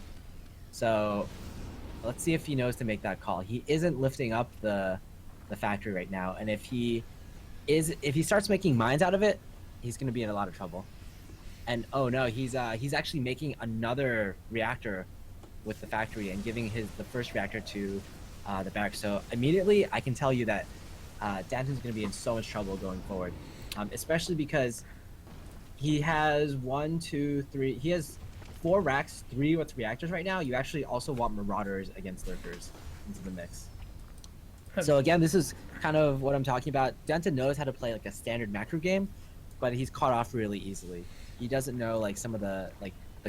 so let's see if he knows to make that call. He isn't lifting up the factory right now, and if he starts making mines out of it, he's going to be in a lot of trouble. And oh no, he's actually making another reactor with the factory and giving the first reactor to the barracks. So immediately I can tell you that Danton's going to be in so much trouble going forward, especially because he has 1, 2, 3. He has 4 racks, 3 with reactors right now. You actually also want marauders against lurkers into the mix. So again, this is kind of what I'm talking about. Danton knows how to play a standard macro game, but he's caught off really easily. He doesn't know some of the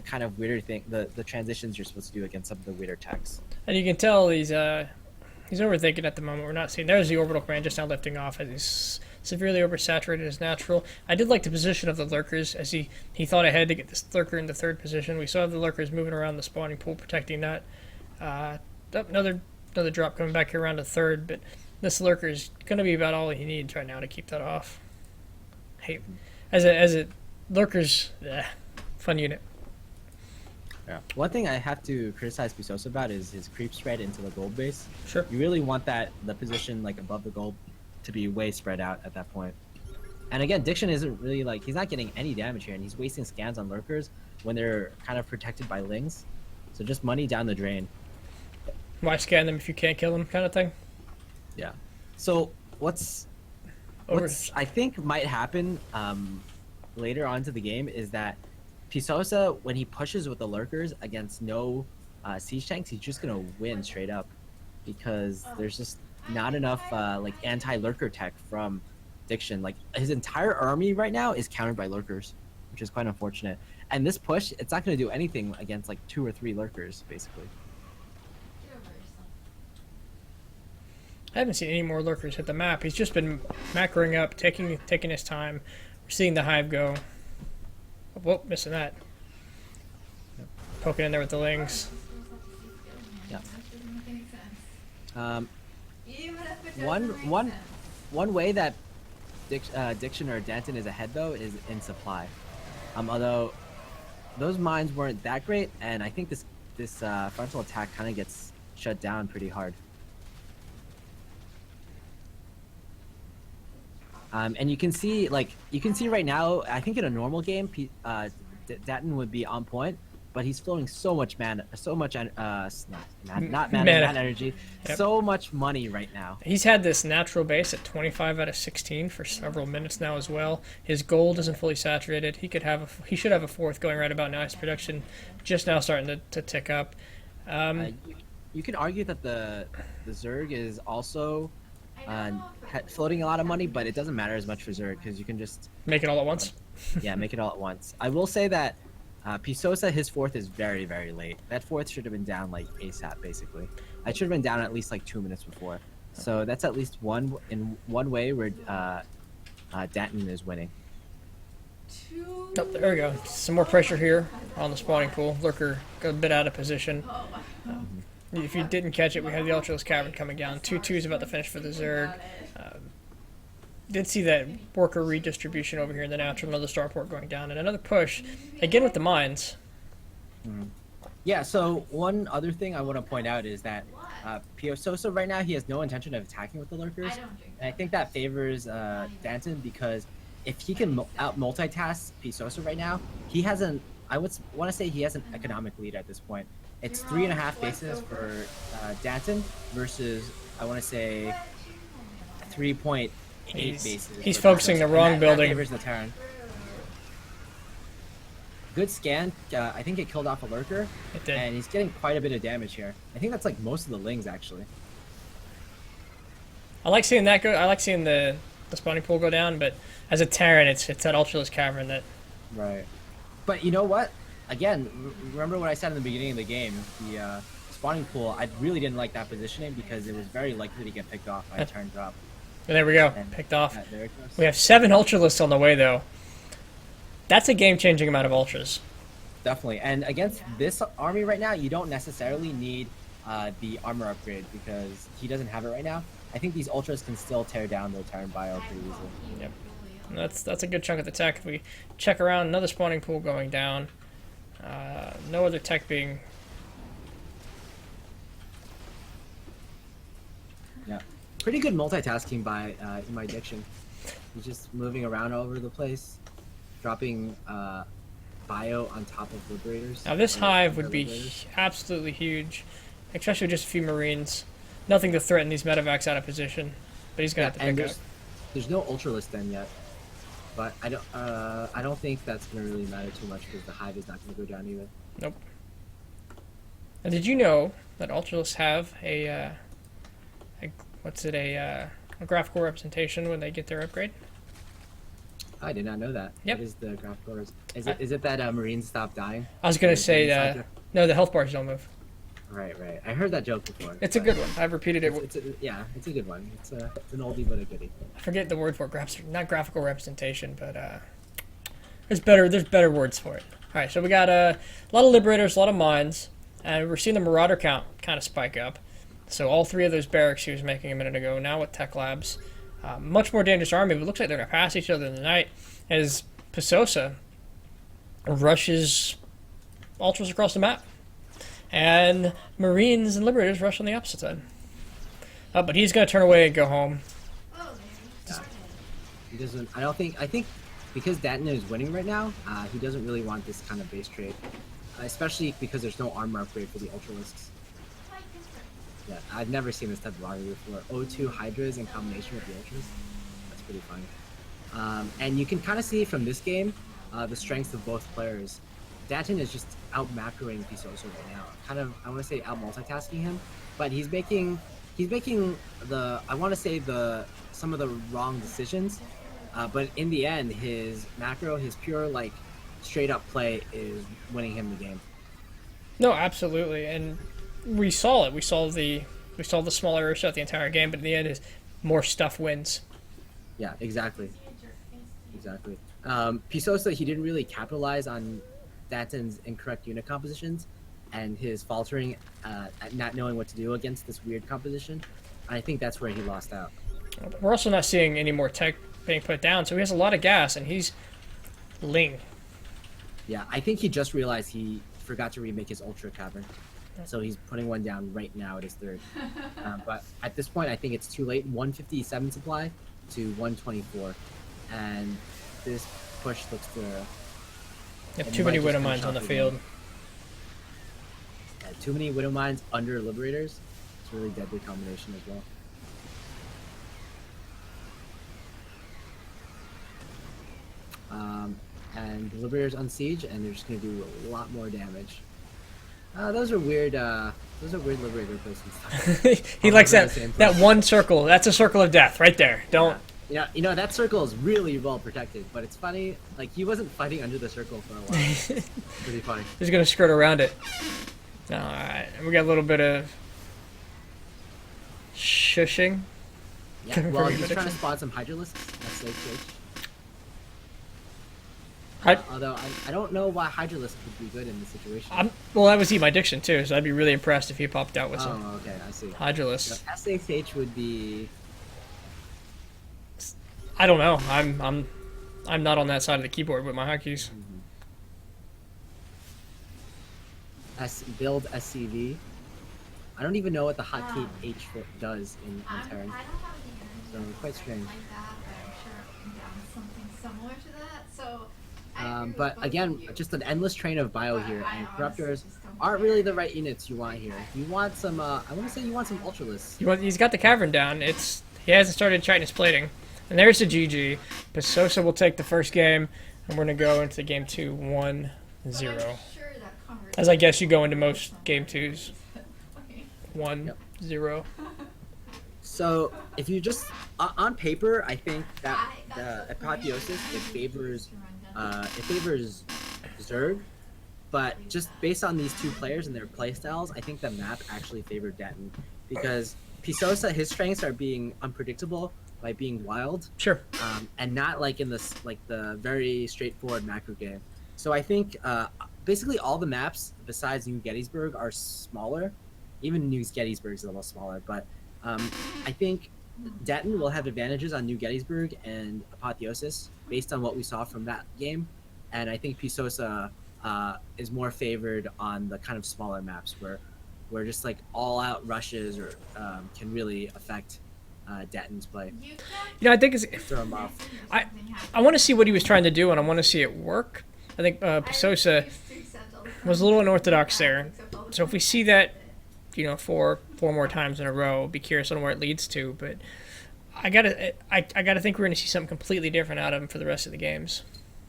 kind of weirder thing, the transitions you're supposed to do against some of the weirder techs. And you can tell he's overthinking at the moment. We're not seeing. There's the orbital command just now lifting off as he's severely oversaturated as natural. I did like the position of the lurkers as he thought ahead to get this lurker into 3rd position. We saw the lurkers moving around the spawning pool, protecting that. Another drop coming back here around to 3rd, but this lurker is going to be about all he needs right now to keep that off. Hey, as a lurkers, fun unit. Yeah. One thing I have to criticize Pisosa about is his creep spread into the gold base. Sure. You really want the position above the gold to be way spread out at that point. And again, Diction isn't really he's not getting any damage here, and he's wasting scans on lurkers when they're kind of protected by lings. So just money down the drain. Why scan them if you can't kill them, kind of thing? Yeah. So what's I think might happen later on to the game is that Pisosa, when he pushes with the lurkers against no siege tanks, he's just gonna win straight up, because there's just not enough anti-lurker tech from Diction. His entire army right now is countered by lurkers, which is quite unfortunate. And this push, it's not gonna do anything against 2 or 3 lurkers, basically. Get over yourself. I haven't seen any more lurkers hit the map. He's just been macroing up, taking his time. We're seeing the hive go. Whoop, missing that. Poking in there with the lings. Yeah. That doesn't make any sense. Even if it doesn't make sense. One way that Diction or Danton is ahead though is in supply. Although those mines weren't that great, and I think this frontal attack kind of gets shut down pretty hard. And you can see right now, I think in a normal game, Datton would be on point, but he's flowing so much mana, not energy, Yep. so much money right now. He's had this natural base at 25 out of 16 for several minutes now as well. His gold isn't fully saturated. He should have a fourth going right about now. His production just now starting to tick up. You can argue that the Zerg is also floating a lot of money, but it doesn't matter as much for Zerg because you can just Make it all at once. yeah, make it all at once. I will say that Pisosa, his fourth is very, very late. That fourth should have been down like ASAP, basically. I should have been down at least like 2 minutes before. So that's at least one way where Danton is winning. Oh, there we go. Some more pressure here on the spawning pool. Lurker got a bit out of position. If you didn't catch it, we had the Ultraless Cavern coming down. 2-2's about to finish for the Zerg. Did see that worker redistribution over here in the natural, another starport going down, and another push, again with the mines. Yeah, so one other thing I want to point out is that Pisosa right now, he has no intention of attacking with the Lurkers. And I think that favors Danton because if he can out multitask Pisosa right now, he has an, I would want to say he has an economic lead at this point. It's 3.5 bases for Danton versus, I want to say, 3.8 bases. He's for focusing Pisosa. the wrong And building. That favors the Terran. Good scan. I think it killed off a lurker. It did. And he's getting quite a bit of damage here. I think that's like most of the lings actually. I like seeing that go. I like seeing the spawning pool go down, but as a Terran, it's that Ultraless Cavern that. Right. But you know what? Again, remember what I said in the beginning of the game? The spawning pool, I really didn't like that positioning because it was very likely to get picked off by a turn drop. And there we go, And- picked off. Yeah, there it goes. We have 7 Ultralists on the way, though. That's a game-changing amount of Ultras. Definitely. And against this army right now, you don't necessarily need the armor upgrade because he doesn't have it right now. I think these ultras can still tear down the Terran bio pretty easily. Yep. And that's a good chunk of the tech. If we check around, another spawning pool going down. No other tech being. Yeah. Pretty good multitasking by my Diction. He's just moving around all over the place, dropping bio on top of Liberators. Now this or hive would other be Liberators. absolutely huge, especially with just a few Marines. Nothing to threaten these medevacs out of position, but he's gonna have to and pick up. there's no Ultralist then yet, but I don't think that's gonna really matter too much because the hive is not gonna go down either. Nope. And did you know that Ultralists have a graphical representation when they get their upgrade? I did not know that. Yep. What is the graphical? Is it that Marines stop dying? I was gonna Like, say inside no, the health bars don't move. Right. I heard that joke before. It's a but good one. I've repeated it. It's a good one. It's an oldie but a goodie. I forget the word for it. Not graphical representation, but there's better words for it. All right, so we got a lot of Liberators, a lot of mines, and we're seeing the Marauder count kind of spike up. So all 3 of those barracks he was making a minute ago, now with Tech Labs. Much more dangerous army, but it looks like they're going to pass each other in the night as Pisosa rushes Ultras across the map. And Marines and Liberators rush on the opposite side. But he's going to turn away and go home. He doesn't. I think because Danton is winning right now, he doesn't really want this kind of base trade, especially because there's no armor upgrade for the Ultralisks. Yeah, I've never seen this type of army before. O2 Hydras in combination with the Ultras. That's pretty fun. And you can kind of see from this game the strengths of both players. Danton is just out macroing Pisosa right now. Kind of, I want to say out multitasking him, but he's making some of the wrong decisions. But in the end, his macro, his pure like straight up play is winning him the game. No, absolutely, and we saw it. We saw the small errors throughout the entire game, but in the end, is more stuff wins. Yeah, exactly. Pisosa, he didn't really capitalize on Danton's incorrect unit compositions and his faltering at not knowing what to do against this weird composition. I think that's where he lost out. We're also not seeing any more tech being put down. So he has a lot of gas, and he's Ling. Yeah, I think he just realized he forgot to remake his Ultra Cavern. So he's putting one down right now at his third. But at this point, I think it's too late. 157 supply to 124. And this push looks to... You have It too might many just Widow finish Mines on off the the field. game. Too many Widow Mines under Liberators. It's a really deadly combination as well. And the Liberators on siege, and they're just going to do a lot more damage. Those are weird. Those are weird Liberator placements. He All likes over that the same that place. one circle. That's a circle of death right there. Don't. You know that circle is really well protected, but it's funny. Like he wasn't fighting under the circle for a while. It's pretty funny. He's gonna skirt around it. All right, we got a little bit of shushing. Yeah. Well, Very he's good trying to action. spawn some Hydralisks. That's safe. Hy- Although I don't know why Hydralisk would be good in this situation. Well, that was Eat My Diction too, so I'd be really impressed if he popped out with some Oh, okay, I see. Hydralis. So SHH would be. I don't know. I'm not on that side of the keyboard with my hotkeys. Build SCV. I don't even know what the hotkey Um, H does in I don't have Terran. any So, quite strange. like that, but I'm sure I'm down with something similar to that. So, I agree with But both again, of you. just an endless train of bio But here, I and honestly Corruptors just don't aren't care. really the right units you want here. You want some. I want to say you want some Ultralists. He's got the cavern down. He hasn't started Chitinous plating, and there's the GG. Pasosa will take the first game, and we're gonna go into game 2 1-0. But I'm sure that conversation As I guess you go into most game 2s, Okay. 1-0. So if you just on paper, I think that I the got so Apotheosis funny. it favors Zerg, but just based on these two players and their playstyles, I think the map actually favored Denton because Pisosa, his strengths are being unpredictable by being wild, Sure. and not like in this like the very straightforward macro game. So I think basically all the maps besides New Gettysburg are smaller. Even New Gettysburg is a little smaller, but I think Denton will have advantages on New Gettysburg and Apotheosis based on what we saw from that game, and I think Pisosa is more favored on the kind of smaller maps where just like all-out rushes or can really affect Denton's play. You I think it's. Throw him off. I want to see what he was trying to do, and I want to see it work. I think Pasosa was a little unorthodox there. So if we see that, four more times in a row, be curious on where it leads to. But I gotta think we're gonna see something completely different out of him for the rest of the games.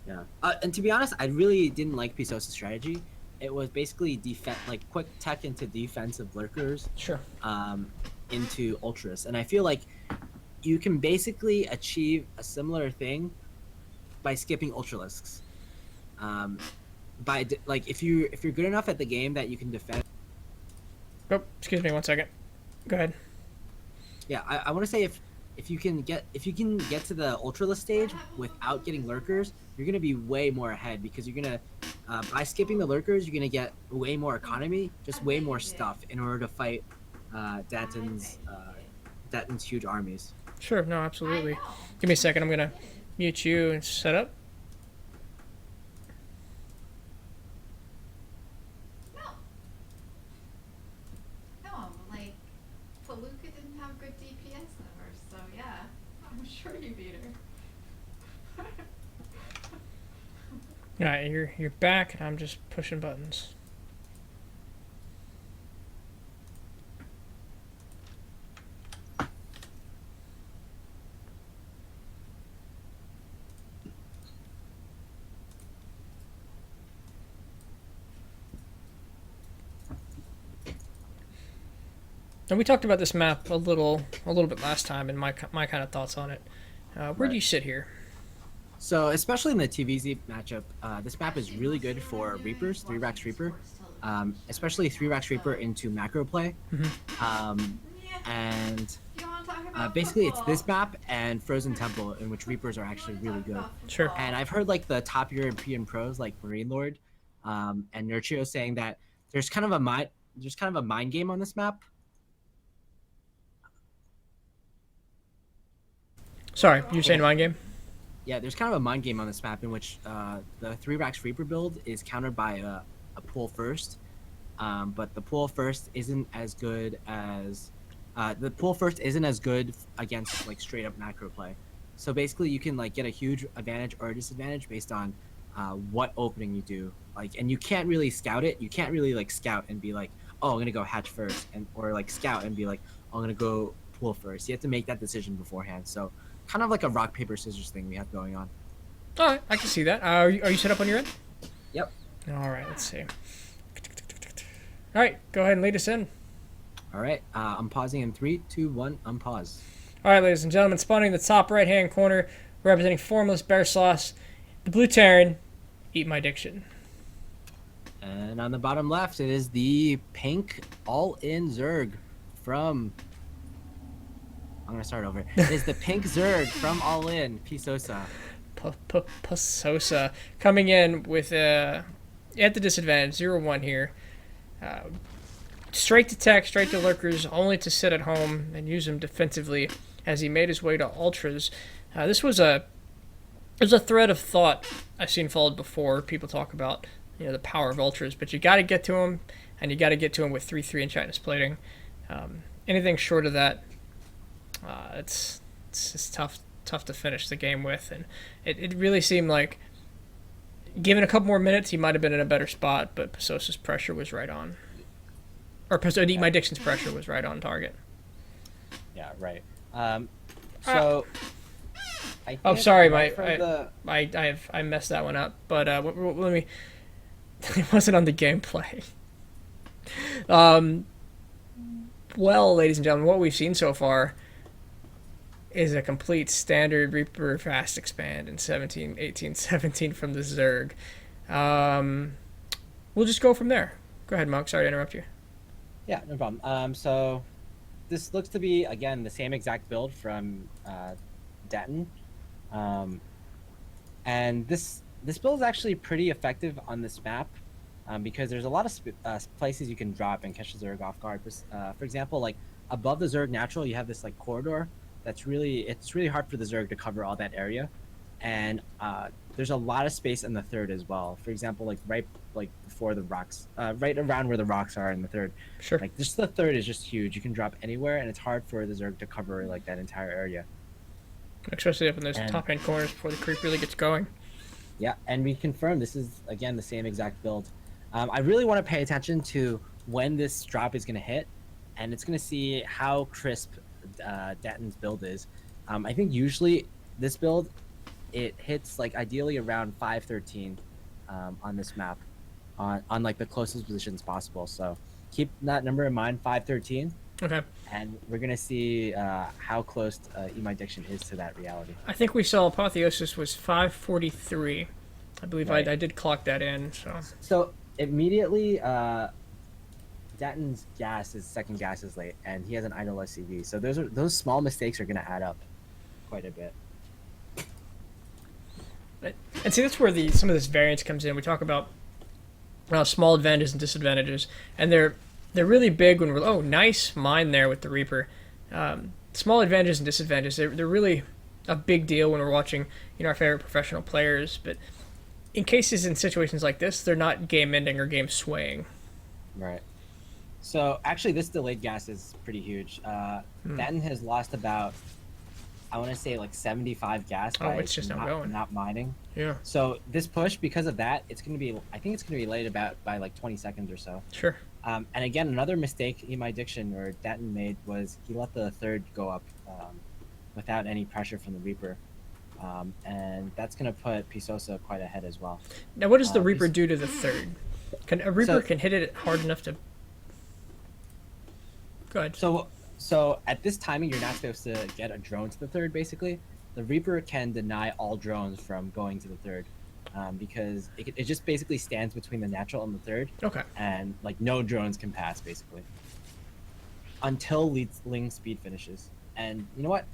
Yeah, and to be honest, I really didn't like Pisosa's strategy. It was basically like quick tech into defensive lurkers, Sure. into ultras, and I feel like you can basically achieve a similar thing by skipping ultralisks. Like if you're good enough at the game that you can defend. Oh, excuse me, 1 second. Go ahead. Yeah, I want to say if you can get to the ultralist stage without getting lurkers, you're gonna be way more ahead because you're gonna by skipping the lurkers, you're gonna get way more economy, just way more stuff in order to fight Denton's huge armies. Sure. No, absolutely. Give me a second. I'm gonna mute you and set up. No. No, like, Palooka didn't have good DPS ever, so yeah, I'm sure you beat her. All right, you're back, and I'm just pushing buttons. And we talked about this map a little bit last time, and my kind of thoughts on it. Where do you sit here? So especially in the TVZ matchup, this map is really good for Reapers, 3-Rax Reaper, especially 3-Rax Reaper into macro play. And You wanna talk about basically it's football? this map and Frozen Temple in which Reapers are actually really good. Sure. And I've heard like the top European pros like Marine Lord and Nurchio saying that there's kind of a mind game on this map. Sorry, you're saying mind game? Yeah, there's kind of a mind game on this map in which the 3 Racks Reaper build is countered by a pull first, but the pull first isn't as good as against like straight up macro play. So basically, you can like get a huge advantage or a disadvantage based on what opening you do. Like, and you can't really scout it. You can't really like scout and be like, oh, I'm gonna go hatch first, and or like scout and be like, oh, I'm gonna go pull first. You have to make that decision beforehand. So kind of like a rock paper scissors thing we have going on. All right, I can see that. Are you set up on your end? Yep. All right, let's see. All right, go ahead and lead us in. All right. I'm pausing in 3, 2, 1. Unpause. All right, ladies and gentlemen, spawning in the top right-hand corner, representing Formless Bear Sauce, the Blue Terran, Eat My Diction. And on the bottom left, it is the pink all-in Zerg from. I'm gonna start over. It is the pink Zerg from All In Pisosa. Pasosa coming in with at the disadvantage 0-1 here. Straight to tech, straight to lurkers, only to sit at home and use them defensively as he made his way to ultras. This was a thread of thought I've seen followed before. People talk about the power of ultras, but you got to get to them, and you got to get to them with 3/3 and Chitinous plating. Anything short of that, it's just tough to finish the game with, and it really seemed like given a couple more minutes he might have been in a better spot, but Pasosa's pressure was right on, or Eat My Diction's pressure was right on target. Yeah, right. So I Oh, think sorry, right from the- I messed that one up, but let me. It wasn't on the gameplay. Well, ladies and gentlemen, what we've seen so far is a complete standard Reaper fast expand in 17, 18, 17 from the Zerg. We'll just go from there. Go ahead, Monk. Sorry to interrupt you. Yeah, no problem. So this looks to be again the same exact build from Denton, and this build is actually pretty effective on this map because there's a lot of places you can drop and catch the Zerg off guard. For example, like above the Zerg natural, you have this like corridor it's really hard for the Zerg to cover all that area, and there's a lot of space in the third as well. For example, right before the rocks, right around where the rocks are in the third. Sure. Like just the third is just huge. You can drop anywhere, and it's hard for the Zerg to cover like that entire area. Especially up in those top-end corners before the creep really gets going. Yeah, and we confirm this is again the same exact build. I really want to pay attention to when this drop is going to hit, and it's going to see how crisp Denton's build is. I think usually this build it hits like ideally around 513 on this map on like the closest positions possible. So keep that number in mind, 513. Okay. And we're gonna see how close Eat My Diction is to that reality. I think we saw Apotheosis was 543. I believe Right. I did clock that in. So immediately, Denton's second gas is late, and he has an idle SCV. So those small mistakes are gonna add up quite a bit. And see, that's where some of this variance comes in. We talk about small advantages and disadvantages, and they're really big when we're nice mine there with the Reaper. Small advantages and disadvantages, they're really a big deal when we're watching our favorite professional players. But in situations like this, they're not game ending or game swaying. Right. So actually, this delayed gas is pretty huge. Denton has lost about, I want to say like 75 gas by it's just not mining. Yeah. So this push, because of that, I think it's gonna be late by like 20 seconds or so. Sure. And again, another mistake Eat My Diction or Denton made was he let the third go up without any pressure from the Reaper. And that's going to put Pisosa quite ahead as well. Now, what does the Reaper do to the third? Can a Reaper can hit it hard enough to... Go ahead. So at this timing, you're not supposed to get a drone to the third, basically. The Reaper can deny all drones from going to the third. Because it just basically stands between the natural and the third. Okay. And like no drones can pass basically until Ling speed finishes. And you know what?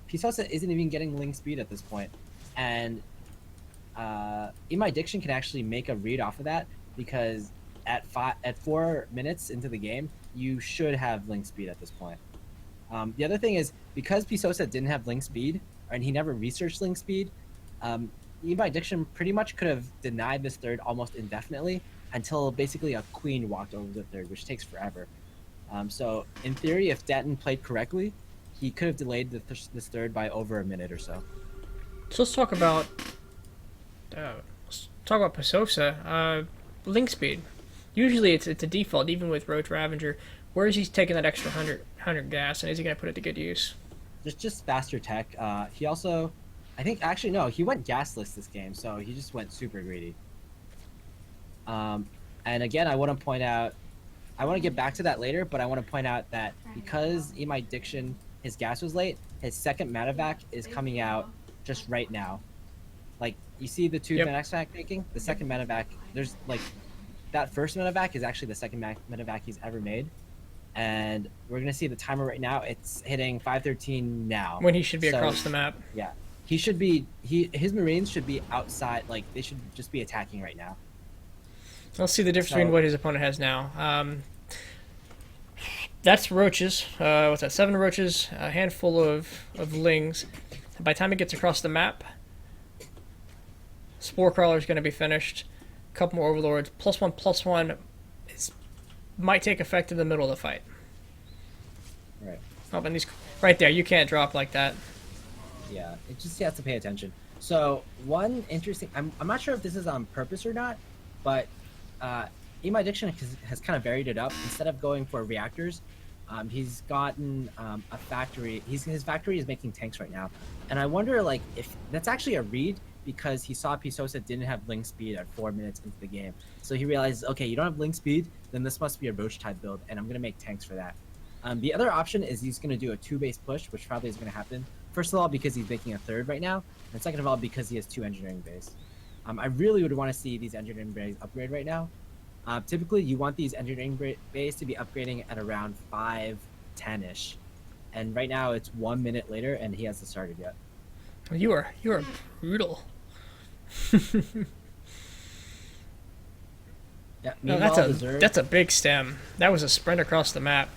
Pisosa isn't even getting Ling speed at this point. And Eat My Diction can actually make a read off of that because at 4 minutes into the game, you should have Ling speed at this point. The other thing is because Pisosa didn't have Ling speed, and he never researched link speed, Eat by Addiction pretty much could have denied this third almost indefinitely until basically a queen walked over the third, which takes forever. So in theory, if Denton played correctly, he could have delayed this third by over a minute or so. So let's talk about Pasosa. Link speed. Usually it's a default, even with Roach Ravager. Where is he taking that extra 100 gas, and is he going to put it to good use? Just faster tech. He also, I think, actually no, he went gasless this game, so he just went super greedy. And again, I want to point out, I want to get back to that later, but I want to point out that because Eat My Diction, his gas was late, his second Medivac is coming out just right now. Like, you see the two Medivac making? The second Medivac, there's like, that first Medivac is actually the second Medivac he's ever made. And we're going to see the timer right now. It's hitting 5:13 now. When he should be across the map. Yeah. He should be, his Marines should be outside, like, they should just be attacking right now. Let's see the difference between what his opponent has now. That's roaches. What's that? 7 roaches, a handful of lings. And by the time it gets across the map, Spore Crawler's going to be finished. A couple more Overlords. +1/+1 might take effect in the middle of the fight. Right. Oh, and these right there, you can't drop like that. Yeah, it just you have to pay attention. So one interesting, I'm not sure if this is on purpose or not, but Eat My Diction has kind of varied it up. Instead of going for reactors, he's gotten a factory. His factory is making tanks right now, and I wonder like if that's actually a read because he saw Pisosa didn't have link speed at 4 minutes into the game, so he realizes, okay, you don't have link speed, then this must be a Roach type build, and I'm gonna make tanks for that. The other option is he's gonna do a 2-base push, which probably is gonna happen. First of all, because he's making a third right now, and second of all, because he has 2 engineering bays. I really would want to see these engineering bays upgrade right now. Typically, you want these engineering bays to be upgrading at around 5:10ish, and right now it's 1 minute later, and he hasn't started yet. You are brutal. Yeah, No, that's a big stem. That was a sprint across the map.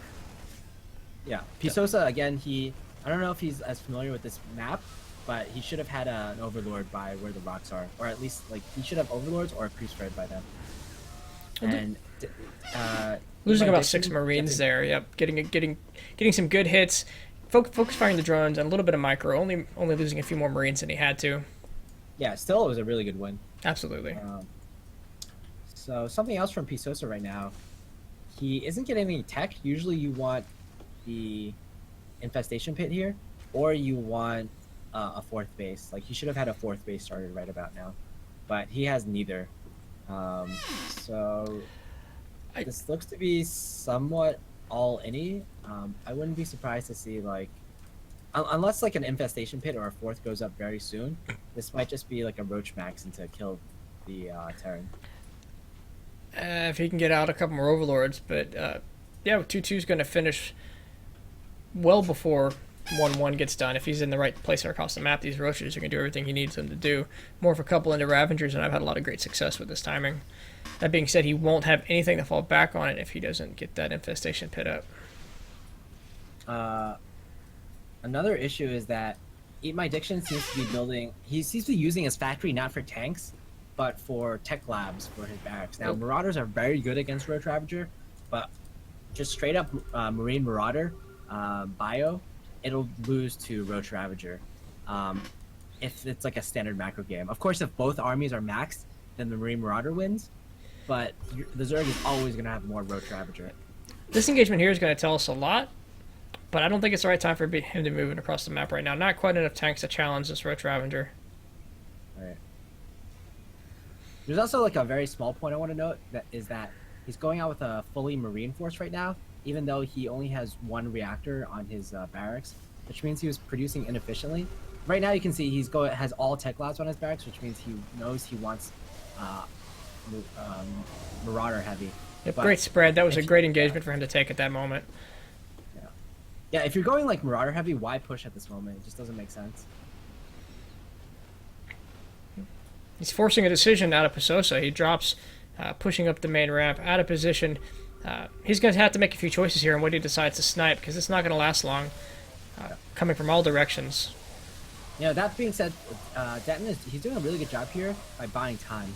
Yeah, Pisosa again. I don't know if he's as familiar with this map, but he should have had an Overlord by where the rocks are, or at least like he should have Overlords or a Priest Spread by then. And losing about 6 Marines there. Yep, getting some good hits. Focus firing the drones and a little bit of micro. Only losing a few more Marines than he had to. Yeah, still it was a really good win. Absolutely. So something else from Pisosa right now, he isn't getting any tech. Usually you want the infestation pit here, or you want a 4th base. Like he should have had a 4th base started right about now, but he has neither. So this looks to be somewhat all-any. I wouldn't be surprised to see like, unless like an infestation pit or a 4th goes up very soon, this might just be like a Roach Max to kill the Terran. If he can get out a couple more Overlords, but yeah, 2-2's going to finish well before 1-1 gets done. If he's in the right place across the map, these Roaches are going to do everything he needs them to do. More of a couple into Ravengers, and I've had a lot of great success with this timing. That being said, he won't have anything to fall back on it if he doesn't get that infestation pit up. Another issue is that Eat My Diction seems to be he seems to be using his factory not for tanks, but for tech labs for his barracks. Now, Marauders are very good against Roach Ravager, but just straight up Marine Marauder bio, it'll lose to Roach Ravager if it's like a standard macro game. Of course, if both armies are maxed, then the Marine Marauder wins, but the Zerg is always going to have more Roach Ravager. This engagement here is going to tell us a lot, but I don't think it's the right time for him to move it across the map right now. Not quite enough tanks to challenge this Roach Ravager. All right. There's also like a very small point I want to note that he's going out with a fully Marine force right now, even though he only has 1 reactor on his barracks, which means he was producing inefficiently. Right now you can see has all tech labs on his barracks, which means he knows he wants Marauder heavy. Yep, great spread. That was a great engagement for him to take at that moment. Yeah, if you're going like Marauder heavy, why push at this moment? It just doesn't make sense. He's forcing a decision out of Pasosa. He drops, pushing up the main ramp, out of position. He's going to have to make a few choices here on what he decides to snipe, because it's not going to last long, coming from all directions. You know, that being said, he's doing a really good job here by buying time.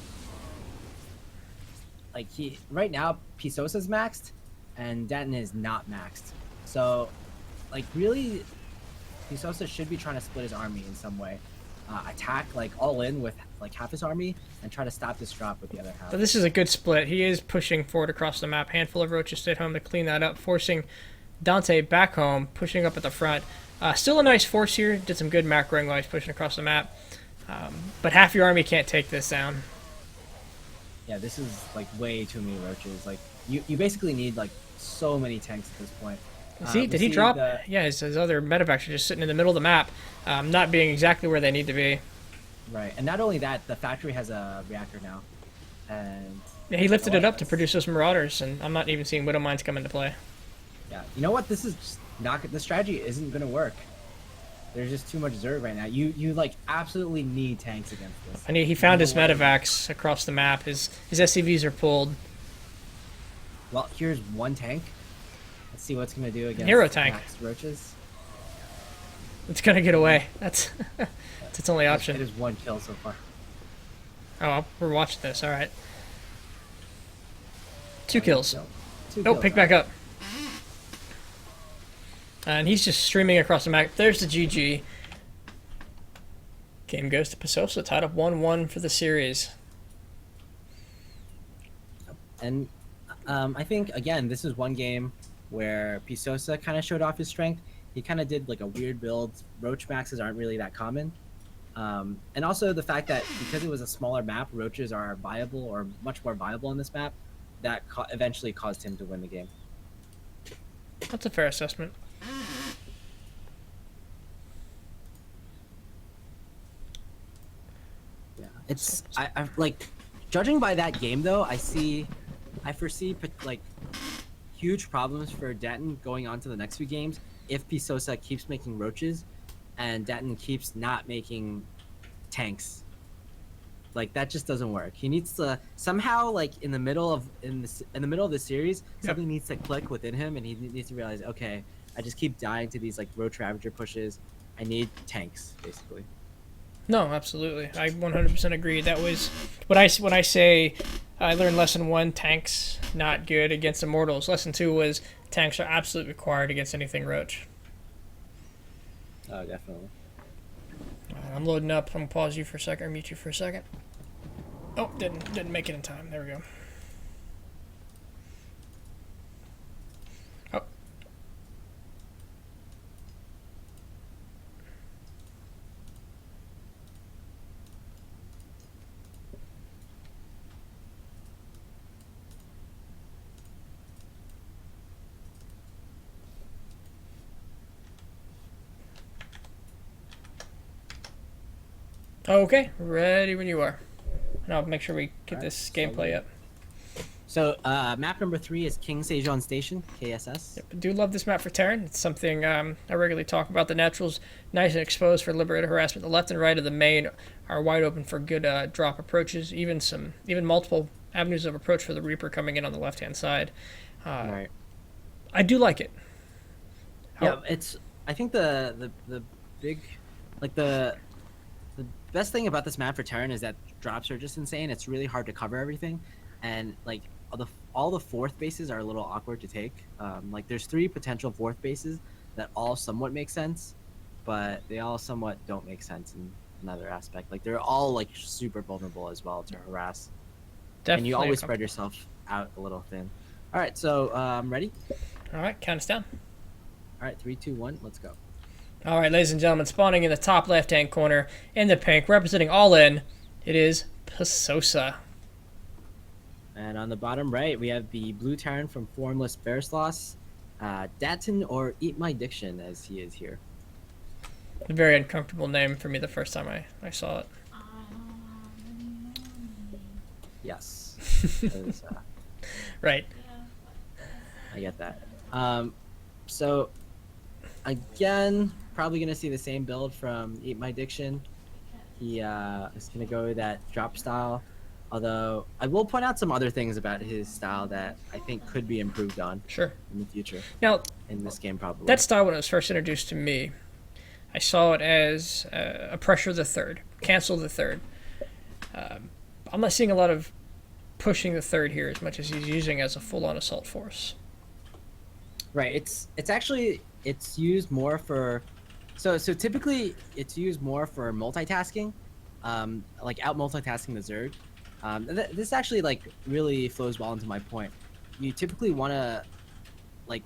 Like right now, Pisosa's maxed, and Denton is not maxed. So, like really, Pisosa should be trying to split his army in some way. Attack like all in with like half his army and try to stop this drop with the other half. But this is a good split. He is pushing forward across the map. Handful of roaches stayed home to clean that up, forcing Dante back home, pushing up at the front. Still a nice force here. Did some good macroing while he's pushing across the map. But half your army can't take this down. Yeah, this is like way too many roaches. Like you basically need like so many tanks at this point. See, did he drop? Yeah, his other medevacs are just sitting in the middle of the map, not being exactly where they need to be. Right, and not only that, the factory has a reactor now, and Yeah, he lifted it up to produce those marauders, and I'm not even seeing widow mines come into play. yeah, you know what? This is just not the strategy isn't gonna work. There's just too much Zerg right now. You like absolutely need tanks against this. And he found his medevacs across the map. His SCVs are pulled. Well, here's one tank. Let's see what's gonna do against Hero tank. maxed roaches. It's gonna get away. That's that's its only It option. is one kill so far. Oh, well, we're watching this. All right. 2 kills. Two Oh, kills, pick back up. And he's just streaming across the map. There's the GG. Game goes to Pisosa, tied up 1-1 for the series. And I think again, this is one game where Pisosa kind of showed off his strength. He kind of did like a weird build. Roach maxes aren't really that common, and also the fact that because it was a smaller map, roaches are viable or much more viable on this map. That eventually caused him to win the game. That's a fair assessment. Yeah, it's I like judging by that game though. I foresee like huge problems for Denton going on to the next few games if Pisosa keeps making roaches and Denton keeps not making tanks. Like that just doesn't work. He needs to somehow like in the middle of the series, something needs to click within him, and he needs to realize, okay, I just keep dying to these like roach ravager pushes. I need tanks, basically. No, absolutely. I 100% agree. That was when I say I learned lesson 1, tanks not good against immortals. Lesson 2 was tanks are absolutely required against anything roach. Oh, definitely. I'm loading up. I'm gonna pause you for a second or mute you for a second. Oh, didn't make it in time. There we go. Oh. Okay, ready when you are. And I'll make sure we get Alright, this gameplay up. So map number 3 is King Sejon Station, KSS. Yep, I do love this map for Terran. It's something I regularly talk about. The natural's nice and exposed for liberator harassment. The left and right of the main are wide open for good drop approaches. Even multiple avenues of approach for the Reaper coming in on the left hand side. Right. I do like it. Yeah, I think the big, like the best thing about this map for Terran is that drops are just insane. It's really hard to cover everything, and like all the fourth bases are a little awkward to take. Like there's 3 potential fourth bases that all somewhat make sense, but they all somewhat don't make sense in another aspect. Like they're all like super vulnerable as well to harass, Definitely and you always spread yourself out a little thin. All right, so ready? All right, count us down. All right, 3, 2, 1, let's go. All right, ladies and gentlemen, spawning in the top left-hand corner in the pink, representing All In, it is Pisosa. And on the bottom right, we have the blue Terran from Formless Bearsloss, Datton, or Eat My Diction, as he is here. A very uncomfortable name for me the first time I saw it. Yes. That is, Right. I get that. So, again, probably going to see the same build from Eat My Diction. He is going to go with that drop style. Although, I will point out some other things about his style that I think could be improved on Sure. in the future. Now, In this game, probably. that style, when it was first introduced to me, I saw it as a pressure the third, cancel the third. I'm not seeing a lot of pushing the third here as much as he's using as a full-on assault force. Right. It's actually it's used more for so typically it's used more for multitasking, like out multitasking the Zerg. This actually like really flows well into my point. You typically want to like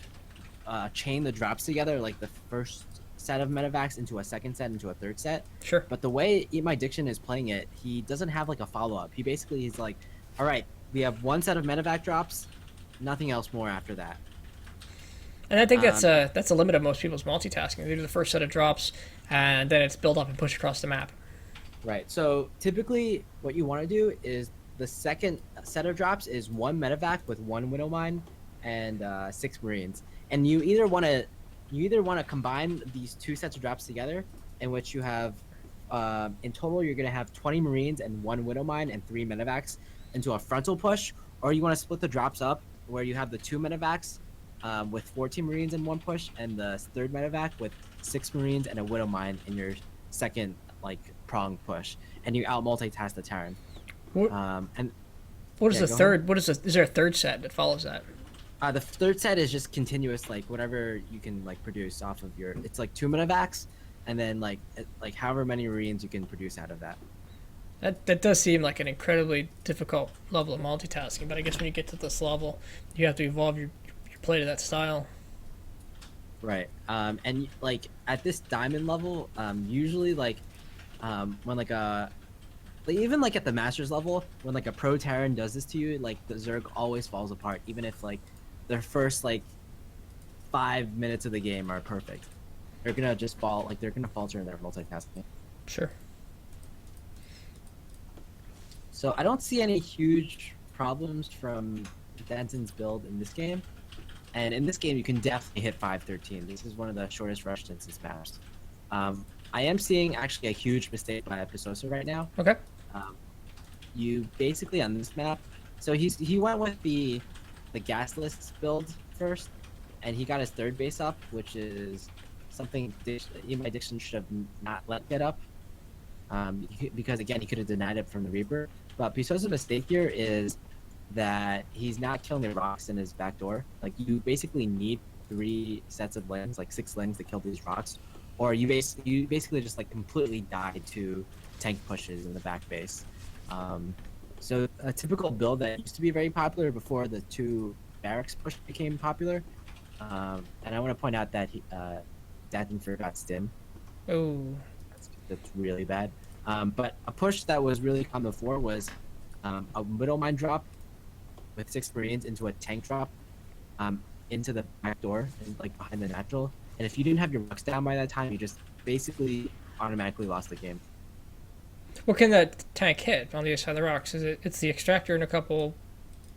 chain the drops together, like the first set of medevacs into a second set into a third set. Sure. But the way Eat My Diction is playing it, he doesn't have like a follow up. He basically is like, all right, we have one set of medevac drops, nothing else more after that. And I think that's a limit of most people's multitasking. They do the first set of drops, and then it's build up and push across the map. Right. So typically, what you want to do is the second set of drops is one medevac with one widow mine and 6 marines, and you either want to combine these two sets of drops together, in which you have in total you're going to have 20 marines and one widow mine and 3 medevacs into a frontal push, or you want to split the drops up where you have the 2 medevacs with 14 marines in one push, and the third medevac with 6 marines and a widow mine in your second like prong push, and you out multitask the Terran. What, And what is yeah, the go third? ahead. What is is there a third set that follows that? The third set is just continuous, like whatever you can like produce off of your. It's like 2 medevacs, and then like however many marines you can produce out of that. That does seem like an incredibly difficult level of multitasking, but I guess when you get to this level, you have to evolve your play to that style. Right. And like at this diamond level, usually like when like even like at the masters level, when like a pro Terran does this to you, like the Zerg always falls apart, even if like their first like 5 minutes of the game are perfect. They're gonna just fall, like they're gonna falter in their multitasking. Sure. So I don't see any huge problems from Denton's build in this game. And in this game, you can definitely hit 513. This is one of the shortest rush distances maps. I am seeing actually a huge mistake by Pisosa right now. Okay. You basically on this map, so he went with the gasless build first, and he got his third base up, which is something my Dixon should have not let get up, because again he could have denied it from the Reaper. But Pisosa's mistake here is that he's not killing the rocks in his back door. Like you basically need 3 sets of lings, like 6 lings to kill these rocks, or you basically just like completely die to tank pushes in the back base. So a typical build that used to be very popular before the 2 barracks push became popular. And I want to point out that Danton forgot stim. Oh. That's really bad. But a push that was really common before was a middle mine drop with 6 marines into a tank drop into the back door and like behind the natural. And if you didn't have your rocks down by that time, you just basically automatically lost the game. What can that tank hit on the other side of the rocks? It's the extractor and a couple.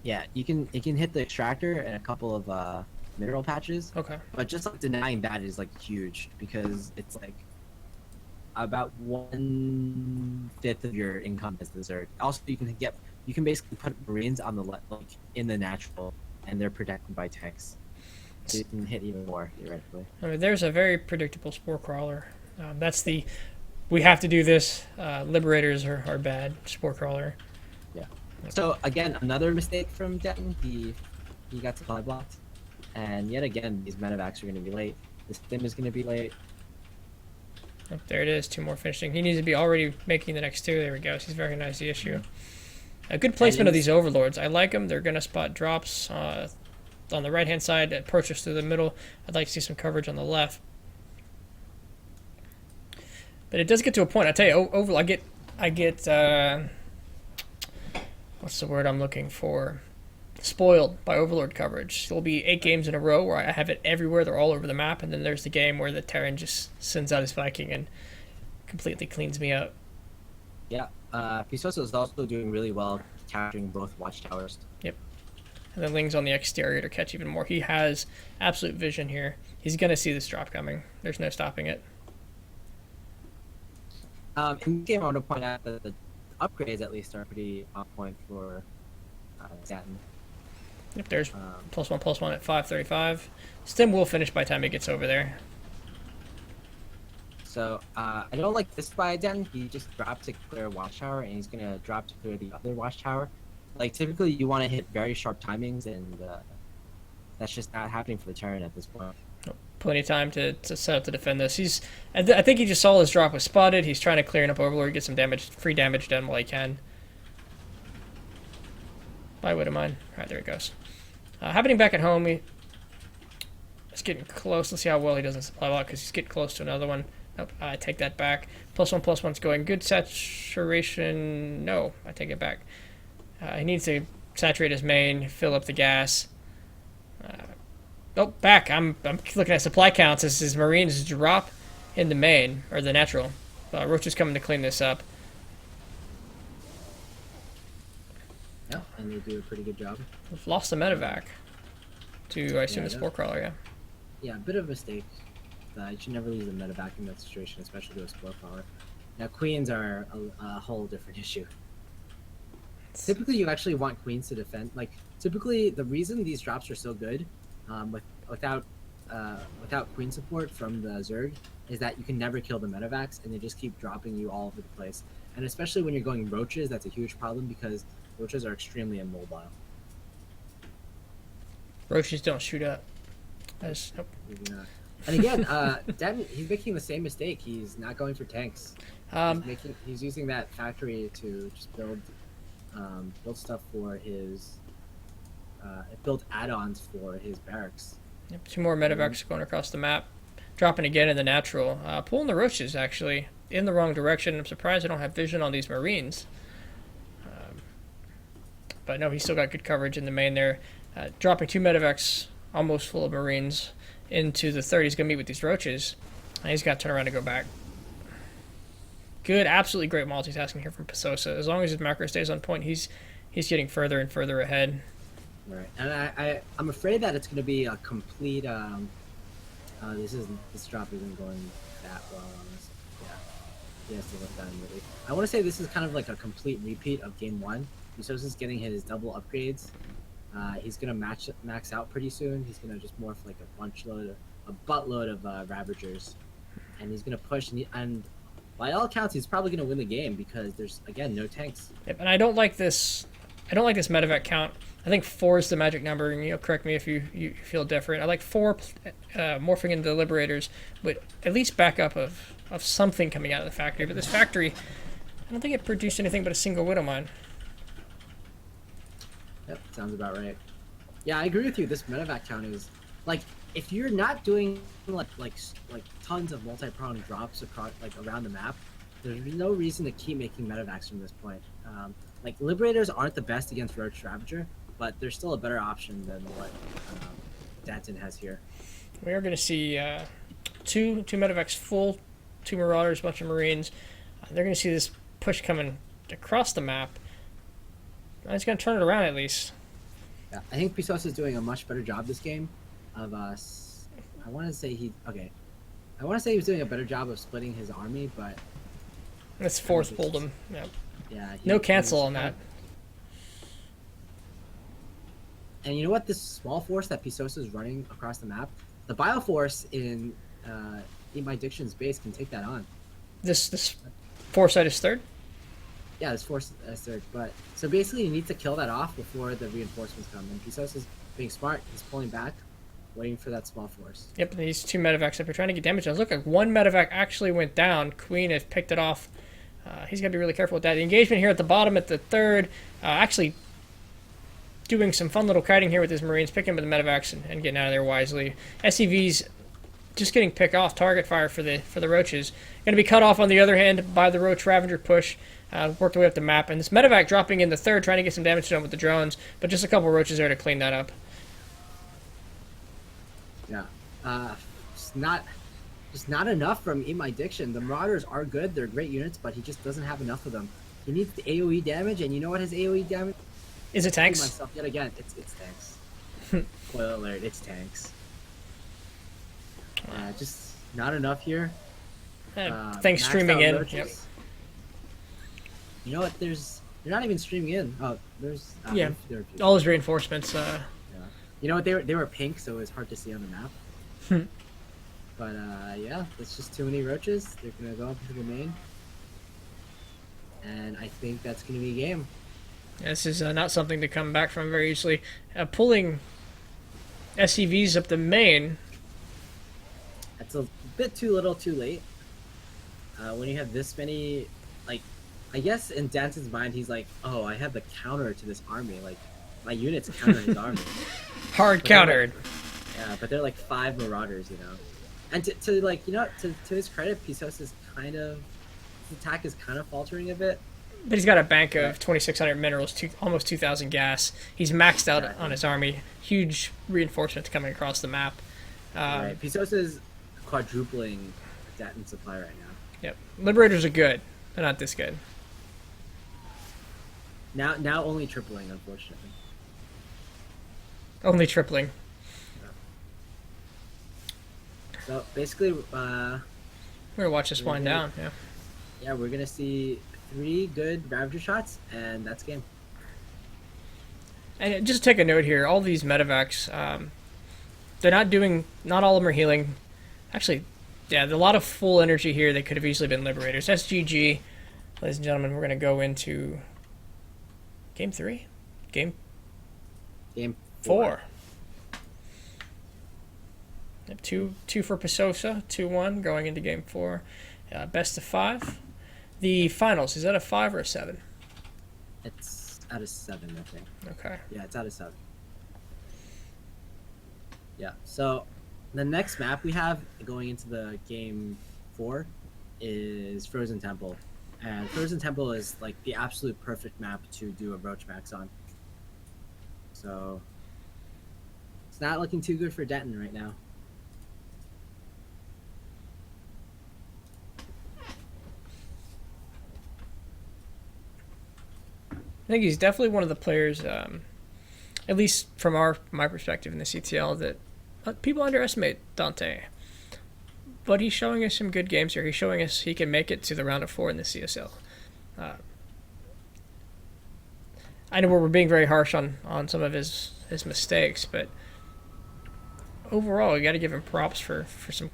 Yeah, it can hit the extractor and a couple of mineral patches. Okay. But just like denying that is like huge, because it's like about 1/5 of your income as the Zerg. Also, you can basically put marines on the like in the natural, and they're protected by tanks, so you can hit even more theoretically. I mean, there's a very predictable spore crawler. We have to do this. Liberators are bad. Spore crawler. Yeah. So again, another mistake from Denton. He got supply blocked, and yet again, these medevacs are going to be late. This stim is going to be late. Oh, there it is. 2 more finishing. He needs to be already making the next 2. There we go. He's recognized the issue. A good placement of these overlords. I like them. They're going to spot drops on the right-hand side, approach us through the middle. I'd like to see some coverage on the left. But it does get to a point. I tell you, I get what's the word I'm looking for? Spoiled by overlord coverage. There'll be 8 games in a row where I have it everywhere. They're all over the map, and then there's the game where the Terran just sends out his Viking and completely cleans me up. Yeah. Pisosa is also doing really well capturing both watchtowers. Yep. And the Ling's on the exterior to catch even more. He has absolute vision here. He's going to see this drop coming. There's no stopping it. In the game, I want to point out that the upgrades at least are pretty on point for Satin. If there's +1/+1 at 535. Stim will finish by the time he gets over there. So I don't like this by Den. He just dropped to clear Watchtower, and he's gonna drop to clear the other Watchtower. Like typically, you want to hit very sharp timings, and that's just not happening for the Terran at this point. Plenty of time to set up to defend this. I think he just saw his drop was spotted. He's trying to clear up Overlord, get some damage, free damage done while he can. By would of mine. Alright, there it goes. Happening back at home, he's getting close. Let's see how well he doesn't supply out, because he's getting close to another one. Nope, I take that back. +1/+1's going. Good saturation. No, I take it back. He needs to saturate his main, fill up the gas. Oh, back. I'm looking at supply counts as his Marines drop in the main, or the natural. Roach is coming to clean this up. Yeah, and they do a pretty good job. We've lost the medevac to, I assume, Yeah, the Spore Crawler, yeah. Yeah, a bit of a mistake. You should never lose a medevac in that situation, especially to a Spore Crawler. Now, Queens are a whole different issue. Typically, you actually want Queens to defend. Like, typically, the reason these drops are so good, without Queen support from the Zerg, is that you can never kill the medevacs, and they just keep dropping you all over the place. And especially when you're going Roaches, that's a huge problem, because Roaches are extremely immobile. Roaches don't shoot up. Nope. Maybe not. And again, Den, he's making the same mistake. He's not going for tanks. He's using that factory to just build stuff for his build add-ons for his barracks. Yep, 2 more medevacs going across the map. Dropping again in the natural. Pulling the Roaches, actually, in the wrong direction. I'm surprised I don't have vision on these Marines. But no, he's still got good coverage in the main there. Dropping 2 medevacs, almost full of Marines, into the third. He's going to meet with these Roaches. And he's got to turn around and go back. Good, absolutely great multitasking here from Pisosa. As long as his macro stays on point, he's getting further and further ahead. Right, and I'm afraid that it's going to be a complete. This drop isn't going that well on this. Yeah, he has to look that immediately. I want to say this is kind of like a complete repeat of game 1. Pisosa's getting his double upgrades. He's gonna max out pretty soon. He's gonna just morph like a buttload of Ravagers, and he's gonna push. And by all accounts, he's probably gonna win the game because there's again no tanks. Yep, and I don't like this. I don't like this medevac count. I think 4 is the magic number, and correct me if you feel different. I like 4 morphing into the Liberators, with at least backup of something coming out of the factory. But this factory, I don't think it produced anything but a single Widowmine. Yep, sounds about right. Yeah, I agree with you. This medevac count is like, if you're not doing like tons of multi-pronged drops across around the map, there's no reason to keep making medevacs from this point. Like Liberators aren't the best against Roach Ravager, but they're still a better option than what Danton has here. We are going to see two medevacs full, 2 Marauders, a bunch of Marines. They're going to see this push coming across the map. He's going to turn it around at least. Yeah, I think Pisos is doing a much better job this game of us. I want to say he was doing a better job of splitting his army, but Let's force pulled him. Yep. yeah, No cancel on that. And you know what? This small force that Pisos is running across the map, the Bioforce in my Diction's base can take that on. This foresight is third. Yeah, this force is third. But so basically, you need to kill that off before the reinforcements come. And Pisos is being smart. He's pulling back, waiting for that small force. Yep, these 2 medevacs up here trying to get damage done. Look, like 1 medevac actually went down. Queen has picked it off. He's got to be really careful with that. The engagement here at the bottom at the third, actually doing some fun little kiting here with his Marines, picking up the medevacs and getting out of there wisely. SCV's just getting picked off. Target fire for the Roaches. Going to be cut off on the other hand by the Roach Ravager push. Worked their way up the map. And this medevac dropping in the third, trying to get some damage done with the drones. But just a couple Roaches there to clean that up. Yeah. Just not enough from In My Diction. The Marauders are good. They're great units, but he just doesn't have enough of them. He needs the AoE damage, and you know what his AoE damage? Is it tanks? Myself yet again. It's tanks. Spoiler alert, it's tanks. Just not enough here. Thanks maxed streaming out in. Roaches. Yep. You know what? They're not even streaming in. Oh, there's Yeah. they're All his reinforcements. yeah. You know what? They were pink, so it was hard to see on the map. But yeah, it's just too many roaches. They're gonna go up into the main, and I think that's gonna be a game. This is not something to come back from very easily. Pulling SCVs up the main. That's a bit too little, too late. When you have this many, like, I guess in Dance's mind, he's like, "Oh, I have the counter to this army. Like, my units counter his army." Hard But they're countered. Yeah, but they're like 5 Marauders, you know. And to like, you know, to his credit, Pisos is kind of his attack is kind of faltering a bit. But he's got a bank of 2,600 minerals, almost 2,000 gas. He's maxed out Exactly. on his army. Huge reinforcements coming across the map. Right, Pisos is quadrupling Datin supply right now. Yep. Liberators are good. They're not this good. Now only tripling, unfortunately. Only tripling. So basically, We're gonna watch this wind down. Yeah. yeah, we're gonna see 3 good Ravager shots, and that's game. And just take a note here. All these medevacs, they're not doing. Not all of them are healing. Actually, yeah, a lot of full energy here. They could have easily been liberators. SGG, ladies and gentlemen. We're gonna go into game 3, game Game 4. Yep, two for Pasosa, 2-1 going into game 4. Best of 5. The finals, is that a 5 or a 7? It's out of 7, I think. Okay. Yeah, it's out of 7. Yeah. So the next map we have going into the game 4 is Frozen Temple, and Frozen Temple is like the absolute perfect map to do a Roach Max on. So it's not looking too good for Denton right now. I think he's definitely one of the players, at least from my perspective in the CTL, that people underestimate Dante. But he's showing us some good games here. He's showing us he can make it to the round of 4 in the CSL. I know we're being very harsh on some of his mistakes, but overall, you got to give him props for some.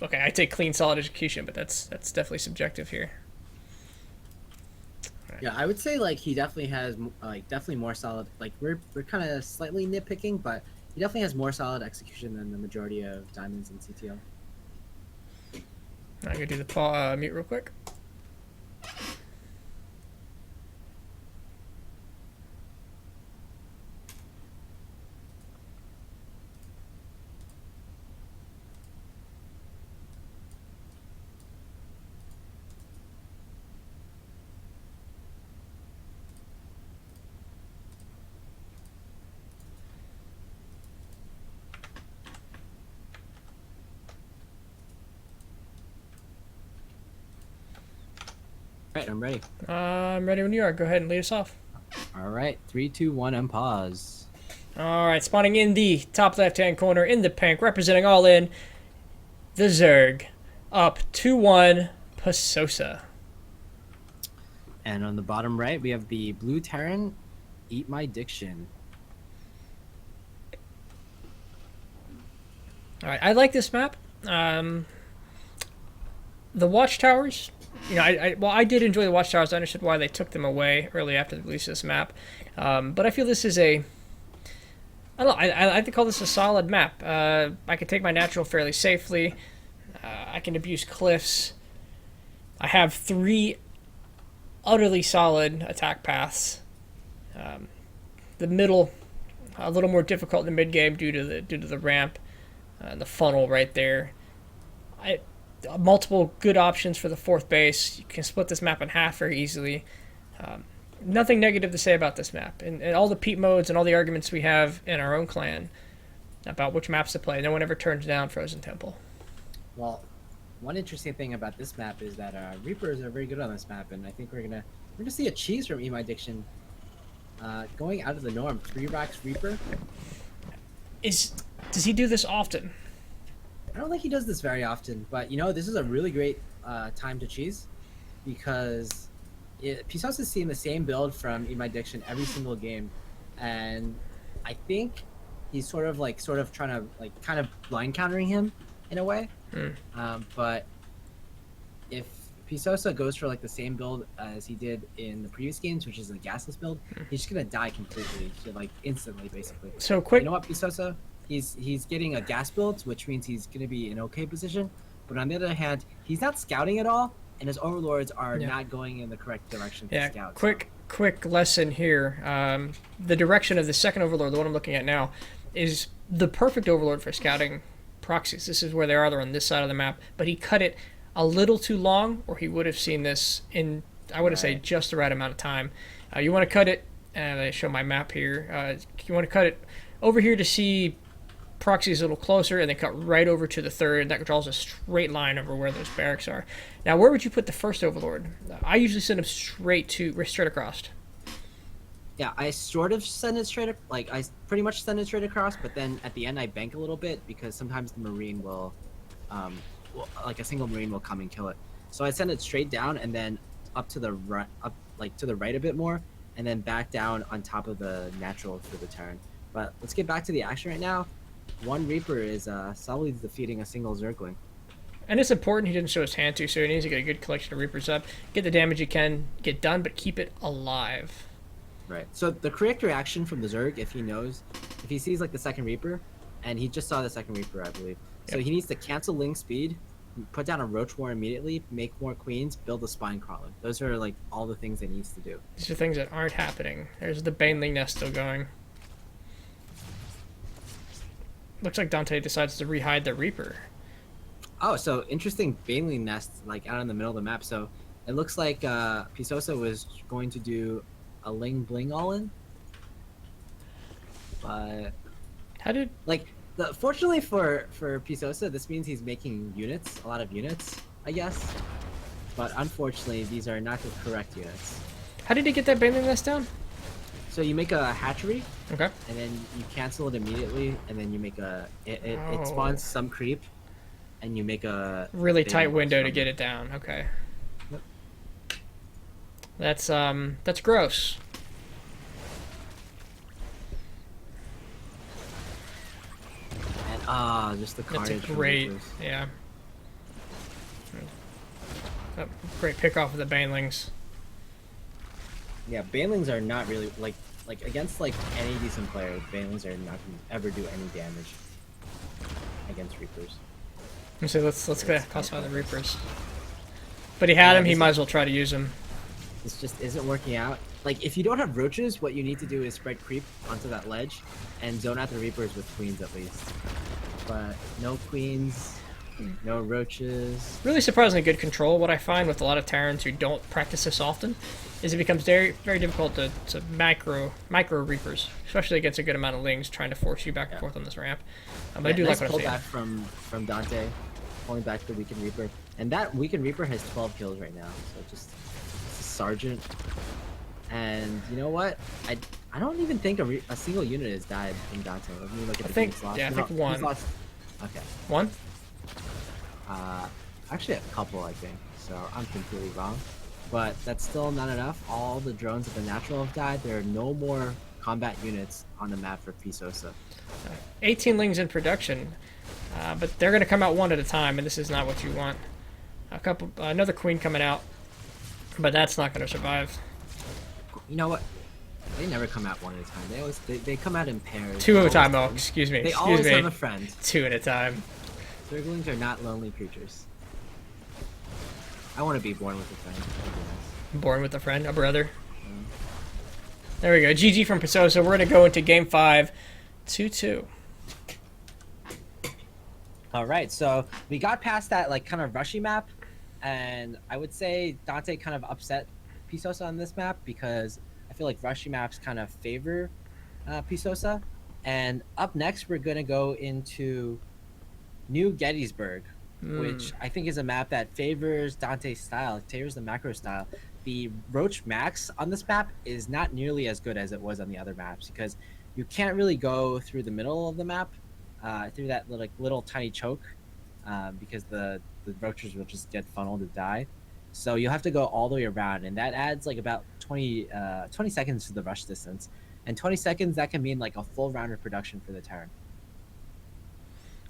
Okay, I take clean, solid execution, but that's definitely subjective here. Yeah, I would say like he definitely has like definitely more solid. Like we're kind of slightly nitpicking, but he definitely has more solid execution than the majority of diamonds in CTL. I'm gonna do the mute real quick. Right, I'm ready. I'm ready when you are. Go ahead and lead us off. All right, 3, 2, 1, and pause. All right, spawning in the top left-hand corner in the pink, representing all in, the Zerg, up 2-1, Pasosa. And on the bottom right, we have the blue Terran, Eat My Diction. All right, I like this map. The Watchtowers, I did enjoy the Watchtowers. I understood why they took them away early after the release of this map. But I feel this is I don't know, I like to call this a solid map. I can take my natural fairly safely. I can abuse cliffs. I have 3 utterly solid attack paths. The middle, a little more difficult in the mid game due to the ramp, and the funnel right there. Multiple good options for the 4th base. You can split this map in half very easily. Nothing negative to say about this map, and all the peat modes and all the arguments we have in our own clan about which maps to play. No one ever turns down Frozen Temple. Well, one interesting thing about this map is that Reapers are very good on this map, and I think we're gonna see a cheese from Eat My Diction. Going out of the norm, 3 racks Reaper. Does he do this often? I don't think he does this very often, but you know, this is a really great time to cheese because Pisos is seeing the same build from Eat My Diction every single game, and I think he's sort of trying to like kind of blind countering him in a way. Mm. But if Pisosa goes for like the same build as he did in the previous games, which is a gasless build, he's just gonna die completely, like instantly, basically. So But you quick. know what, Pisosa? He's getting a gas build, which means he's gonna be in okay position. But on the other hand, he's not scouting at all, and his overlords are Yeah. not going in the correct direction to Yeah. scout. Quick lesson here. The direction of the second overlord, the one I'm looking at now, is the perfect overlord for scouting proxies. This is where they are. They're on this side of the map. But he cut it a little too long, or he would have seen this in, I would say, Right. just the right amount of time. You want to cut it, and I show my map here. You want to cut it over here to see proxies a little closer, and then cut right over to the third. That draws a straight line over where those barracks are. Now, where would you put the first overlord? I usually send him straight across. Yeah, I sort of send it straight, like I pretty much send it straight across, but then at the end I bank a little bit because sometimes the marine like a single marine will come and kill it. So I send it straight down and then up to the right, up like to the right a bit more, and then back down on top of the natural for the turn. But let's get back to the action right now. One Reaper is solidly defeating a single Zergling. And it's important he didn't show his hand too, so he needs to get a good collection of Reapers up, get the damage he can get done, but keep it alive. Right. So the correct reaction from the Zerg, if he sees like the second Reaper, and he just saw the second Reaper, I believe. So Yep. he needs to cancel Ling Speed, put down a Roach War immediately, make more Queens, build a Spine Crawler. Those are like all the things that he needs to do. These are things that aren't happening. There's the Baneling nest still going. Looks like Dante decides to rehide the Reaper. Oh, so interesting Baneling Nest like out in the middle of the map. So it looks like Pisosa was going to do a Ling Bling all in, but How did like fortunately for Pisosa, this means he's making units, a lot of units, I guess. But unfortunately, these are not the correct units. how did he get that Baneling nest down? So you make a hatchery, Okay. and then you cancel it immediately, and then you make it Oh. spawns some creep, and you make a Really big tight one window to from get it down. Okay. That's gross. And just the That's a carnage. from great, Reapers. yeah. Oh, great pick off of the Banelings. Yeah, Banelings are not really like against like any decent player. Banelings are not gonna ever do any damage against Reapers. So let's classify the Reapers. But he had Yeah, him. He this might is- as well try to use him. This just isn't working out. Like if you don't have roaches, what you need to do is spread creep onto that ledge and zone out the Reapers with queens at least. But no queens, no roaches. Really surprisingly good control. What I find with a lot of Terrans who don't practice this often is it becomes very difficult to micro Reapers, especially against a good amount of Lings trying to force you back and forth on this ramp. But I do Nice like what I'm pullback seeing. from Dante, pulling back the Weakened Reaper, and that Weakened Reaper has 12 kills right now. So just it's a sergeant, and you know what? I don't even think a single unit has died in Dante. Let me look at I the think- games lost. yeah, I No, think he's one. lost- Okay. One? Actually a couple, I think. So I'm completely wrong, but that's still not enough. All the drones of the natural have died. There are no more combat units on the map for Pisosa. 18 Lings in production, but they're going to come out one at a time, and this is not what you want. Another Queen coming out, but that's not going to survive. You know what? They never come out one at a time. They come out in pairs. Two at a Always- time. Oh, excuse me. They Excuse always me. have a friend. Two at a time. Zerglings are not lonely creatures. I want to be born with a friend. That'd be nice. Born with a friend, a brother. There we go. GG from Pisosa. We're going to go into game 5, 2-2. All right, so we got past that like kind of rushy map, and I would say Dante kind of upset Pisosa on this map because I feel like rushy maps kind of favor Pisosa. And up next, we're gonna go into New Gettysburg, which I think is a map that favors Dante's style, favors the macro style. The Roach Max on this map is not nearly as good as it was on the other maps because you can't really go through the middle of the map, through that little tiny choke, because the roaches will just get funneled to die. So you'll have to go all the way around, and that adds like about 20 seconds to the rush distance. And 20 seconds, that can mean like a full round of production for the Terran.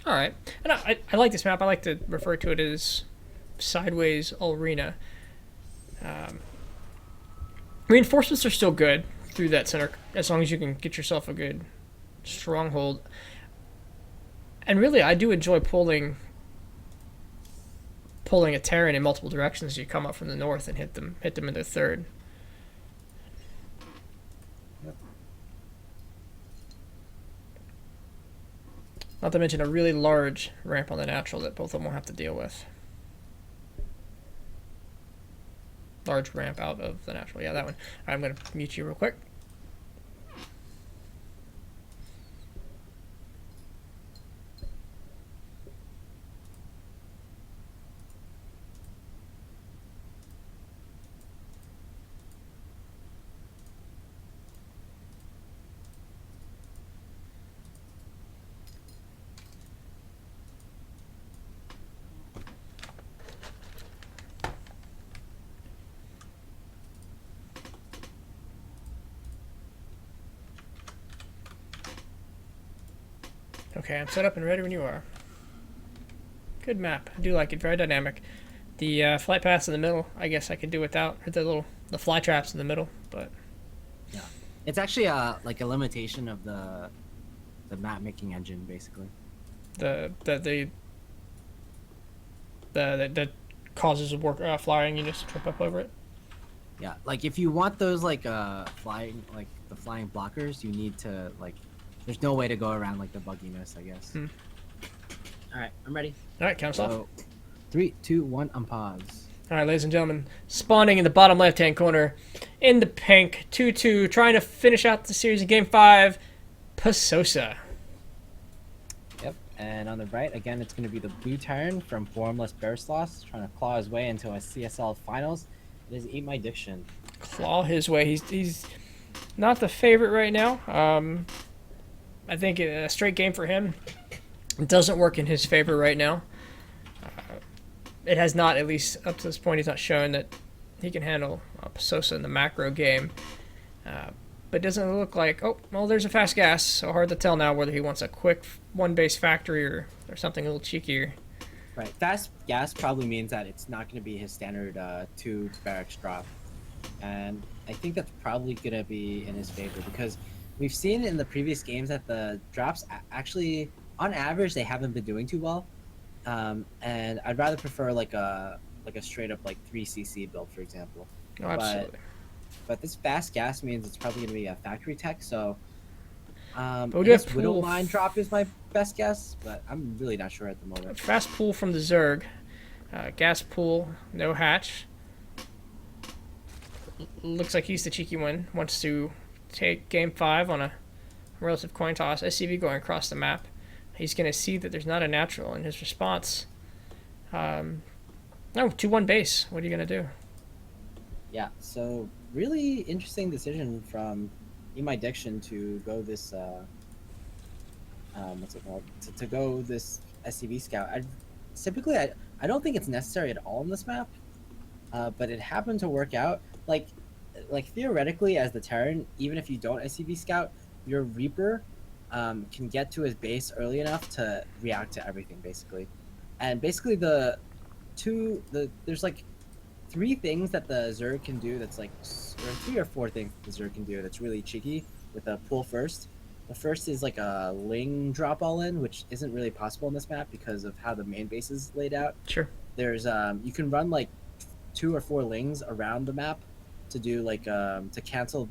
All right, and I like this map. I like to refer to it as sideways arena. Reinforcements are still good through that center as long as you can get yourself a good stronghold. And really, I do enjoy pulling a Terran in multiple directions. You come up from the north and hit them in their third. Not to mention a really large ramp on the natural that both of them will have to deal with. Large ramp out of the natural. Yeah, that one. Right, I'm going to mute you real quick. Okay, I'm set up and ready when you are. Good map. I do like it. Very dynamic. The flight paths in the middle, I guess I could do without. Or the fly traps in the middle, but Yeah, it's actually like a limitation of the map making engine, basically. that causes flying units to trip up over it. Yeah, like if you want those like flying like the flying blockers, you need to like. There's no way to go around like the bugginess, I guess. All right, I'm ready. All right, count us off. So, 3, 2, 1, unpause. All right, ladies and gentlemen, spawning in the bottom left-hand corner, in the pink, 2-2, trying to finish out the series in Game 5, Pasosa. Yep, and on the right, again, it's going to be the blue Terran from Formless Bear Sloths, trying to claw his way into a CSL finals. It is Eat My Diction. Claw his way. He's not the favorite right now. I think a straight game for him doesn't work in his favor right now. It has not, at least up to this point, he's not shown that he can handle Pasosa in the macro game. But it doesn't look like, oh, well, there's a fast gas, so hard to tell now whether he wants a quick one-base factory or something a little cheekier. Right, fast gas probably means that it's not going to be his standard 2 barracks drop. And I think that's probably going to be in his favor because we've seen in the previous games that the drops actually, on average, they haven't been doing too well. And I'd rather prefer like a straight up like 3cc build, for example. Oh, absolutely. But this fast gas means it's probably going to be a factory tech, so But I we do have guess Widow pool. Mine drop is my best guess, but I'm really not sure at the moment. Fast pull from the Zerg. Gas pool, no hatch. Looks like he's the cheeky one. Wants to take Game 5 on a relative coin toss. SCV going across the map. He's going to see that there's not a natural in his response. No, 2-1 base. What are you going to do? Yeah, so really interesting decision from Eat My Diction to go this what's it called? To go this SCV scout. I don't think it's necessary at all in this map, but it happened to work out. Like theoretically, as the Terran, even if you don't SCV scout, your Reaper can get to his base early enough to react to everything, basically. And basically, there's like 3 things that the Zerg can do that's like, or 3 or 4 things the Zerg can do that's really cheeky with a pull first. The first is like a Ling drop all in, which isn't really possible in this map because of how the main base is laid out. Sure. There's you can run like 2 or 4 Lings around the map to do like to cancel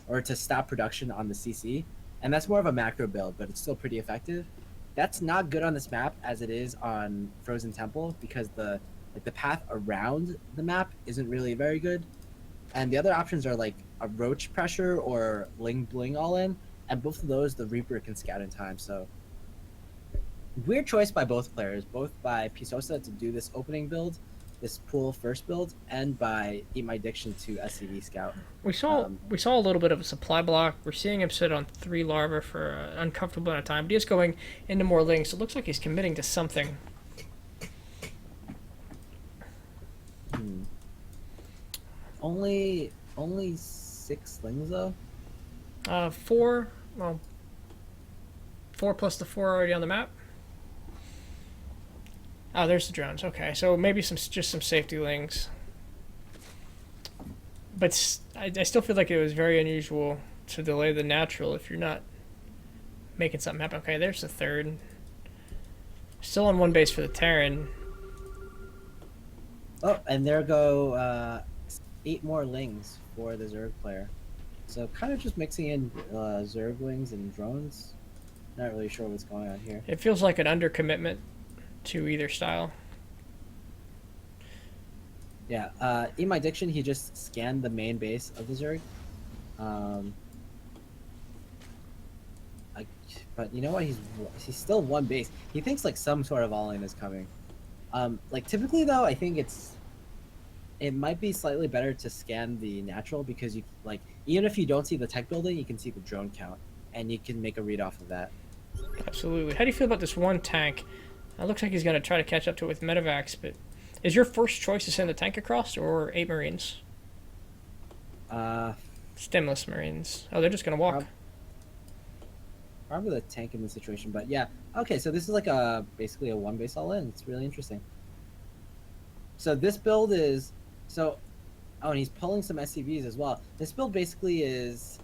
or to stop production on the CC, and that's more of a macro build, but it's still pretty effective. That's not good on this map as it is on Frozen Temple because the path around the map isn't really very good, and the other options are like a Roach pressure or Ling Bling all in, and both of those the Reaper can scout in time. So weird choice by both players, both by Pasosa to do this opening build, this pool first build, and by Eat My Diction to SCV scout. We saw a little bit of a supply block. We're seeing him sit on 3 larvae for an uncomfortable amount of time, but he is going into more links. It looks like he's committing to something. Only 6 Lings though. 4. Well, 4 plus the 4 already on the map. Oh, there's the drones. Okay, so maybe just some safety links. But I still feel like it was very unusual to delay the natural if you're not making something happen. Okay, there's the third. Still on one base for the Terran. Oh, and there go 8 more Lings for the Zerg player. So kind of just mixing in Zerglings and drones. Not really sure what's going on here. It feels like an undercommitment to either style. Yeah, in my diction, he just scanned the main base of the Zerg. But you know what? He's still one base. He thinks like some sort of all-in is coming. Like typically though, I think it might be slightly better to scan the natural because you like even if you don't see the tech building, you can see the drone count and you can make a read off of that. Absolutely. How do you feel about this one tank? It looks like he's going to try to catch up to it with medevacs, but is your first choice to send the tank across or 8 Marines? Stemless Marines. Oh, they're just going to walk. Probably the tank in this situation, but yeah. Okay, so this is like basically a one base all in. It's really interesting. So this build is oh, and he's pulling some SCVs as well. This build basically is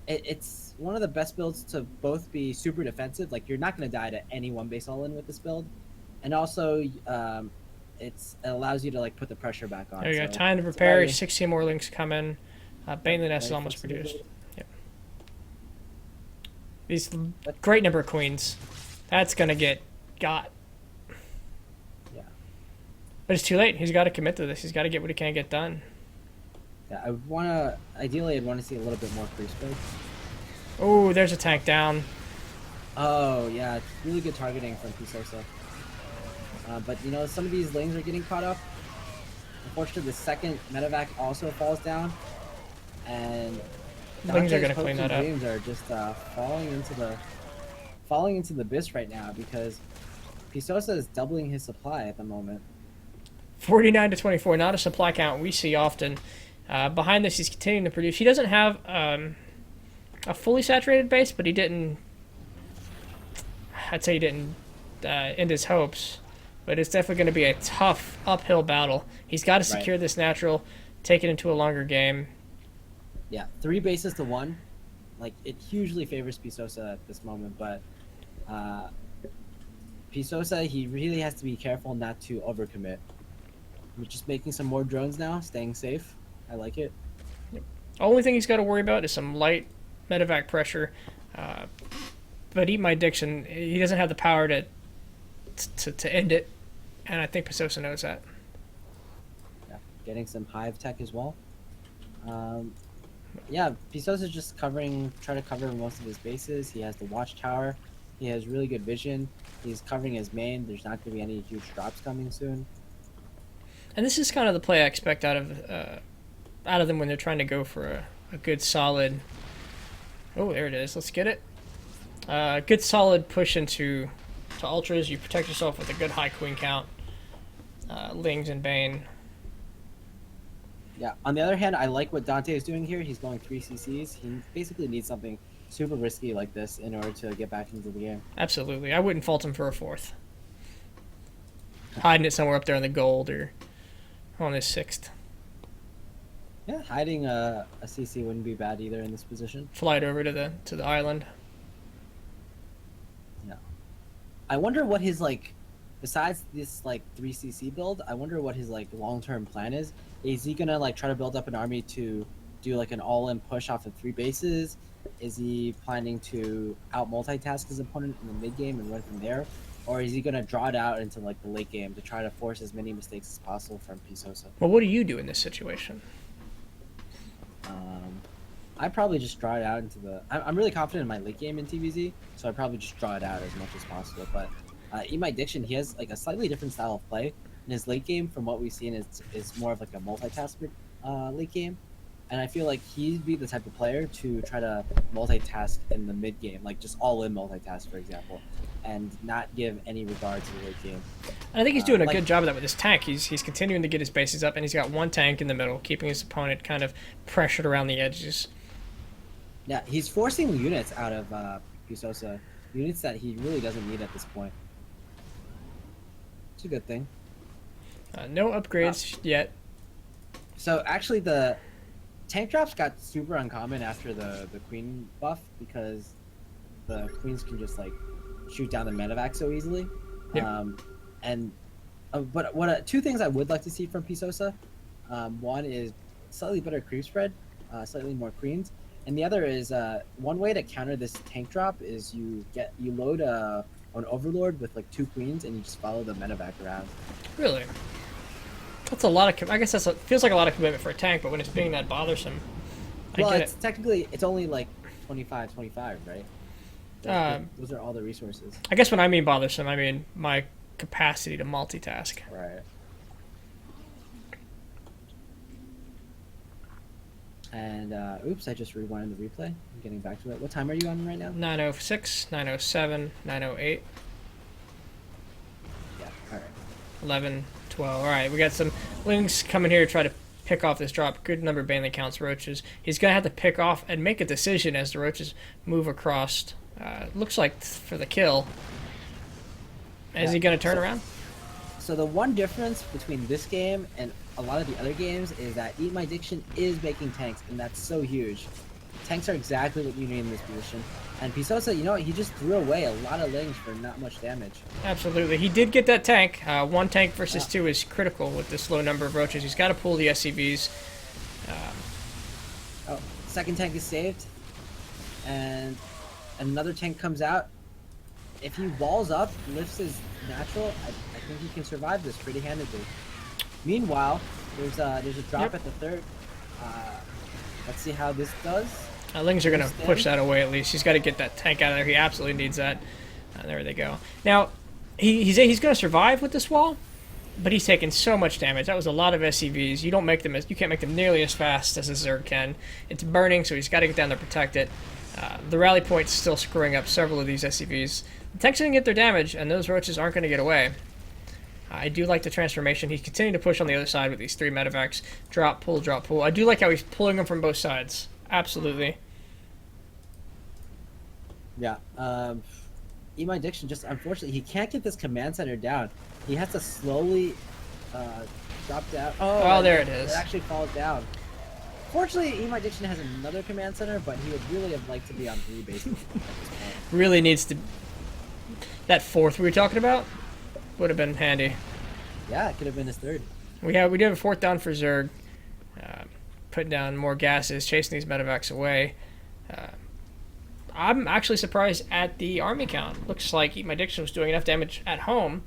it's one of the best builds to both be super defensive, like you're not going to die to any one base all in with this build, and also it allows you to like put the pressure back on. There you go. So Time to prepare. 16 more links come in. Baneling Nest is almost produced. Yep. These great number of queens. That's going to got. Yeah. But it's too late. He's got to commit to this. He's got to get what he can get done. Yeah, ideally I'd want to see a little bit more free space. Oh, there's a tank down. Oh yeah, it's really good targeting from Pisosa. But you know, some of these lanes are getting caught up. Unfortunately, the second medevac also falls down, and Lings are going to Dante's clean hopes that and up. dreams are just falling into the abyss right now because Pisosa is doubling his supply at the moment. 49 to 24, not a supply count we see often. Behind this, he's continuing to produce. He doesn't have a fully saturated base, but I'd say he didn't end his hopes. But it's definitely going to be a tough uphill battle. He's got to secure this natural, take it into a longer game. Yeah, 3 bases to 1. Like, it hugely favors Pisosa at this moment, but Pisosa, he really has to be careful not to overcommit. We're just making some more drones now, staying safe. I like it. Only thing he's got to worry about is some light medevac pressure. But Eat My Diction, he doesn't have the power to end it, and I think Pisosa knows that. Yeah, getting some hive tech as well. Yeah, Pisosa's just trying to cover most of his bases. He has the watchtower. He has really good vision. He's covering his main. There's not going to be any huge drops coming soon. And this is kind of the play I expect out of them when they're trying to go for a good solid. Oh, there it is. Let's get it. Good solid push into ultras. You protect yourself with a good high queen count. Lings and Bane. Yeah. On the other hand, I like what Dante is doing here. He's going 3 CCs. He basically needs something super risky like this in order to get back into the game. Absolutely. I wouldn't fault him for a 4th. Hiding it somewhere up there in the gold or on his 6th. Yeah, hiding a CC wouldn't be bad either in this position. Fly it over to the island. Yeah. I wonder what his besides this 3CC build, I wonder what his long-term plan is. Is he gonna try to build up an army to do an all-in push off of 3 bases? Is he planning to out multitask his opponent in the mid game and run from there? Or is he gonna draw it out into the late game to try to force as many mistakes as possible from Pisosa? Well, what do you do in this situation? I'd probably just draw it out into I'm really confident in my late game in TVZ, so I'd probably just draw it out as much as possible. But in my diction, he has a slightly different style of play. In his late game, from what we've seen, is more of a multitasker late game. And I feel like he'd be the type of player to try to multitask in the mid game, just all in multitask, for example, and not give any regard to the late game. And I think he's doing a good job of that with his tank. He's continuing to get his bases up, and he's got one tank in the middle, keeping his opponent kind of pressured around the edges. Yeah, he's forcing units out of Pisosa, units that he really doesn't need at this point. It's a good thing. No upgrades yet. So actually, the tank drops got super uncommon after the queen buff because the queens can just like shoot down the medevac so easily. Yep. And but what two things I would like to see from Pisosa. One is slightly better creep spread, slightly more queens, and the other is one way to counter this tank drop is you load an overlord with like 2 queens and you just follow the medevac around. Really? That's a lot of. I guess feels like a lot of commitment for a tank, but when it's being that bothersome, I Well, get it's technically it's only like 25, right? Those are all the resources. I guess when I mean bothersome, I mean my capacity to multitask. Right. And oops, I just rewinded the replay. I'm getting back to it. What time are you on right now? 906, 907, 908, Yeah. All right. 11, 12. All right, we got some Lings coming here to try to pick off this drop. Good number of Bailey counts roaches. He's going to have to pick off and make a decision as the roaches move across. Looks like for the kill. Is he going to turn around? So the one difference between this game and a lot of the other games is that Eat My Diction is making tanks, and that's so huge. Tanks are exactly what you need in this position. And Pisosa, you know what? He just threw away a lot of Lings for not much damage. Absolutely. He did get that tank. One tank versus two is critical with this low number of roaches. He's got to pull the SCVs. Oh, second tank is saved. And another tank comes out. If he walls up, lifts his natural, I think he can survive this pretty handedly. Meanwhile, there's a drop at the third. Let's see how this does. Lings are going to push that away at least. He's got to get that tank out of there. He absolutely needs that. There they go. Now, he's going to survive with this wall, but he's taking so much damage. That was a lot of SCVs. You can't make them nearly as fast as a Zerg can. It's burning, so he's got to get down there to protect it. The rally point's still screwing up several of these SCVs. The tanks are going to get their damage, and those roaches aren't going to get away. I do like the transformation. He's continuing to push on the other side with these 3 medevacs. Drop, pull, drop, pull. I do like how he's pulling them from both sides. Absolutely. Yeah. Eat My Diction just, unfortunately, he can't get this command center down. He has to slowly drop down. Oh, there it is. It actually falls down. Fortunately, Eat My Diction has another command center, but he would really have liked to be on 3 bases at this point. Really needs to... That 4th we were talking about would have been handy. Yeah, it could have been his 3rd. We do have a 4th down for Zerg. Putting down more gases, chasing these medevacs away. I'm actually surprised at the army count. Looks like Eat My Diction was doing enough damage at home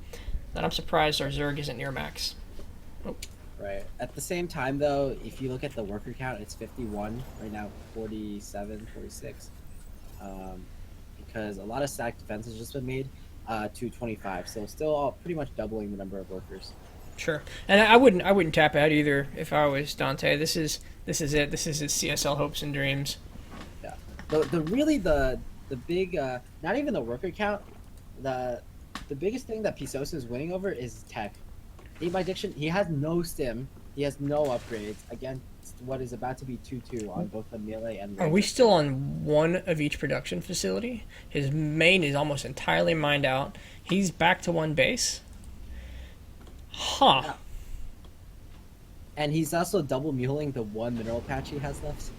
that I'm surprised our Zerg isn't near max. Oh. Right. At the same time, though, if you look at the worker count, it's 51. Right now, 47, 46. Because a lot of stack defense has just been made to 25. So still all pretty much doubling the number of workers. Sure. And I wouldn't tap out either if I was Dante. This is it. This is his CSL hopes and dreams. Yeah. The big not even the worker count, the biggest thing that Pisosa is winning over is tech. Eat My Diction, he has no stim, he has no upgrades against what is about to be 2-2 on both the melee and Are we still on one of each production facility? His main is almost entirely mined out. He's back to 1 base. Huh. Yeah. And he's also double muling the 1 mineral patch he has left,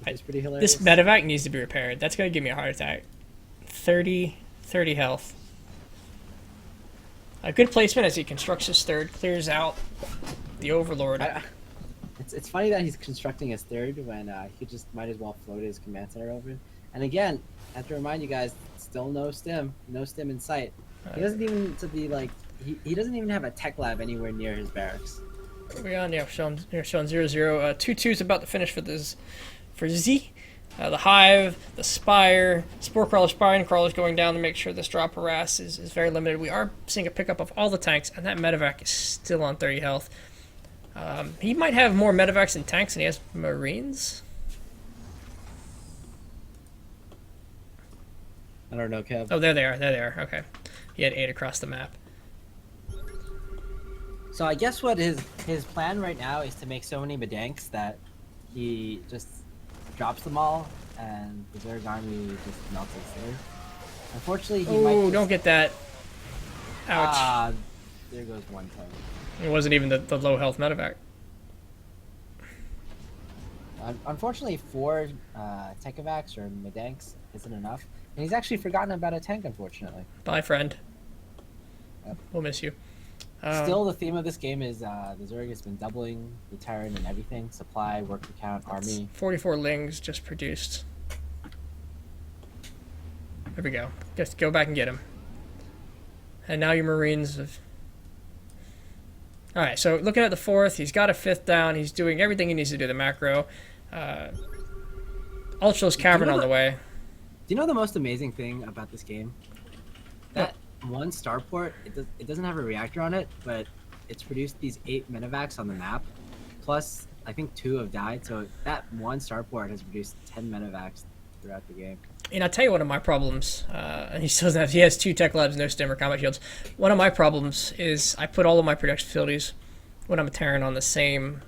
which is pretty hilarious. This medevac needs to be repaired. That's going to give me a heart attack. 30 health. A good placement as he constructs his 3rd, clears out the Overlord. It's funny that he's constructing his 3rd when he just might as well float his command center over. And again, I have to remind you guys, still no stim in sight. He doesn't even he doesn't even have a tech lab anywhere near his barracks. We're on, yeah, showing 0-0. 2-2 is about to finish for Z. The Hive, the Spire, Spore Crawler, Spine Crawler's going down to make sure this drop harass is very limited. We are seeing a pickup of all the tanks, and that medevac is still on 30 health. He might have more medevacs and tanks than he has Marines. I don't know, Kev. Oh, there they are. Okay. He had 8 across the map. So I guess what his plan right now is to make so many Bedanks that he just drops them all, and the Zerg army just melts there. Unfortunately, he might. Oh, don't get that. Ouch. there goes one tank. It wasn't even the low health medevac. Unfortunately, 4 Tekavax or Medanks isn't enough, and he's actually forgotten about a tank. Unfortunately, Bye, friend. Yep. We'll miss you. Still, the theme of this game is the Zerg has been doubling the Terran and everything: supply, worker count, army. 44 Lings just produced. There we go. Just go back and get him. And now your Marines have... Alright, so looking at the 4th, he's got a 5th down. He's doing everything he needs to do the macro. Ultra's Cavern on the way. Do you know the most amazing thing about this game? That one starport, it doesn't have a reactor on it, but it's produced these 8 medevacs on the map. Plus, I think 2 have died, so that one starport has produced 10 medevacs throughout the game. And I'll tell you one of my problems, and he still doesn't have, he has 2 tech labs, no stim or combat shields. One of my problems is I put all of my production facilities when I'm a Terran on the same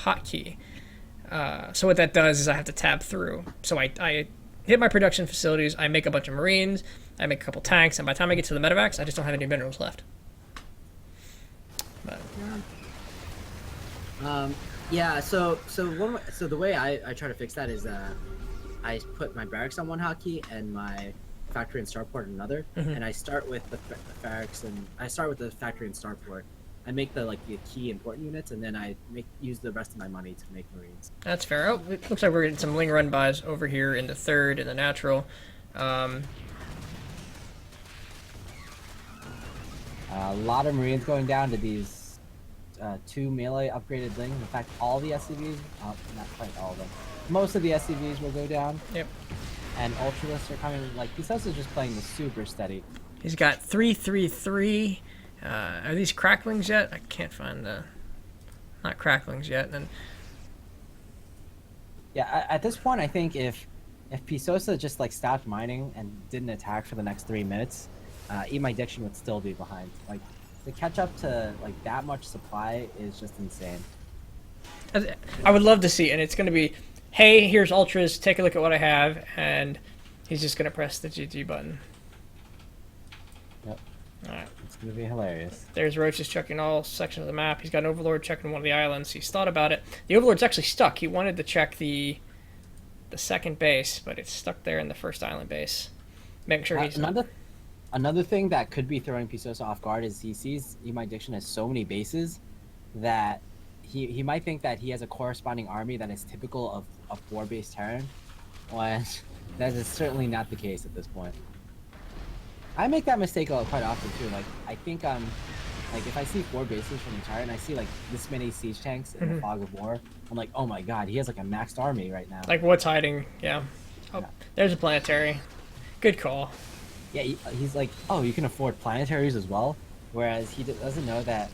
hotkey. So what that does is I have to tab through. So I hit my production facilities, I make a bunch of Marines, I make a couple tanks, and by the time I get to the medevacs, I just don't have any minerals left. But, Yeah. So the way I try to fix that is I put my barracks on one hotkey and my factory and starport on another, and I start with the barracks and I start with the factory and starport. I make the key important units, and then I use the rest of my money to make Marines. that's fair. Oh, it looks like we're getting some Ling run buys over here in the 3rd in the natural. A lot of Marines going down to these 2 melee upgraded Lings. In fact, all the SCVs, not quite all of them, most of the SCVs will go down. Yep. And Ultralists are coming, Pisos is just playing the super steady. He's got 333. Are these cracklings yet? I can't find the... Not cracklings yet. And Yeah, at this point, I think if Pisosa just stopped mining and didn't attack for the next 3 minutes, Eat My Diction would still be behind. To catch up to that much supply is just insane. I would love to see, and it's going to be, hey, here's Ultras, take a look at what I have, and he's just going to press the GG button. Yep. Alright. It's gonna be hilarious. There's Roaches checking all sections of the map. He's got an Overlord checking one of the islands. He's thought about it. The Overlord's actually stuck. He wanted to check the second base, but it's stuck there in the first island base. Making sure he's... Another thing that could be throwing Pisosa off guard is he sees Eat My Diction has so many bases that he might think that he has a corresponding army that is typical of a 4-base Terran, when that is certainly not the case at this point. I make that mistake quite often too. I think if I see 4 bases from the Terran, I see this many siege tanks in the fog of war. I'm like, oh my god, he has a maxed army right now. What's hiding? Yeah. Oh, there's a planetary. Good call. Yeah, he's like, oh, you can afford planetaries as well, whereas he doesn't know that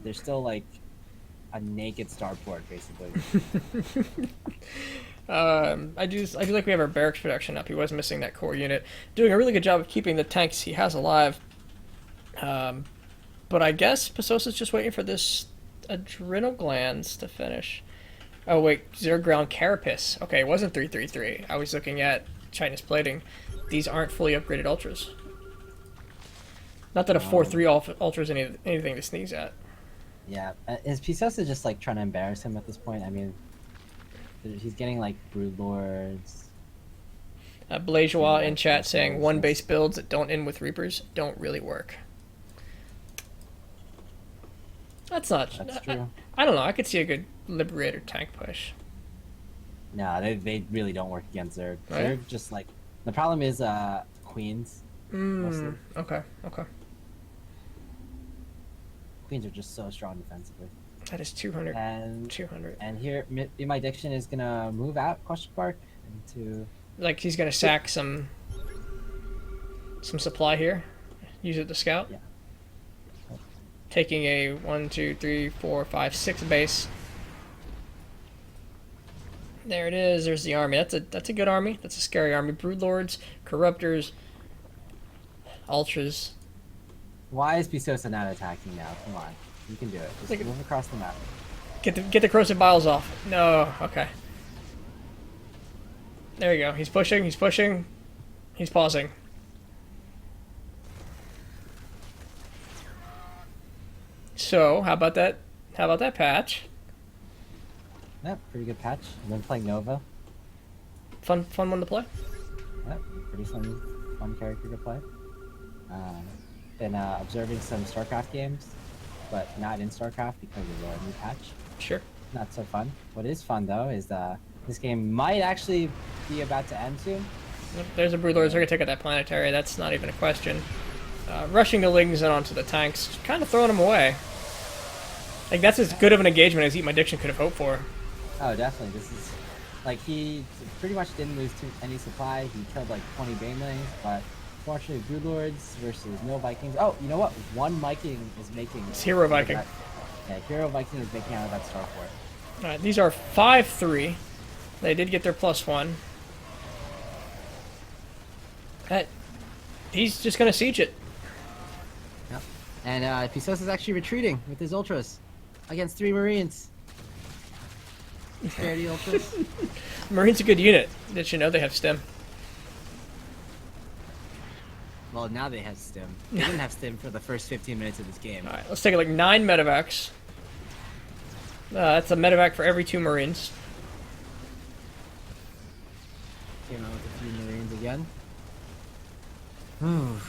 there's still a naked starport basically. I do like we have our barracks production up. He was missing that core unit. Doing a really good job of keeping the tanks he has alive. But I guess Pisosa's just waiting for this adrenal glands to finish. Oh wait, Zero Ground Carapace. Okay, it wasn't 333. I was looking at China's plating. These aren't fully upgraded Ultras. Not that a 4-3 Ultra is anything to sneeze at. Yeah, is Pisosa just trying to embarrass him at this point? I mean, he's getting Brood Lords. Blajois in chat saying 1-base builds that don't end with Reapers don't really work. That's true. I don't know. I could see a good Liberator tank push. No, they really don't work against Zerg. Right. Zerg just the problem is Queens. Mostly. Okay. Queens are just so strong defensively. That is 200. And 200. And here, Eat My Diction is gonna move out ? Into He's gonna sack some supply here. Use it to scout. Yeah. Taking a 1, 2, 3, 4, 5, 6 base. There it is. There's the army. That's a good army. That's a scary army. Broodlords, Corruptors, Ultras. Why is Pisosa not attacking now? Come on, you can do it. Just move across the map. Get the corrosive biles off. No. Okay. There you go. He's pushing. He's pushing. He's pausing. So how about that? How about that patch? Yep, pretty good patch. I've been playing Nova. Fun one to play. Yep, pretty fun character to play. Been observing some StarCraft games, but not in StarCraft because of the new patch. Sure. Not so fun. What is fun though is this game might actually be about to end soon. Yep, there's a Broodlords. They're gonna take out that planetary. That's not even a question. Rushing the Lings and onto the tanks, kind of throwing them away. Like that's as good of an engagement as Eat My Diction could have hoped for. Oh, definitely. This is like he pretty much didn't lose any supply. He killed like 20 Banelings, but fortunately, Broodlords versus no Vikings. Oh, you know what? One Viking is making. It's Hero Viking. Yeah, Hero Viking is making out of that Starport. All right, these are 5-3. They did get their +1. He's just gonna siege it. Yep. And Pisos is actually retreating with his ultras against 3 Marines. Scaredy ultras. Marine's a good unit. Did you know they have stim? Well, now they have stim. They didn't have stim for the first 15 minutes of this game. All right, let's take it like 9 medevacs. That's a medevac for every 2 Marines. Came out with a few Marines again. Ooh,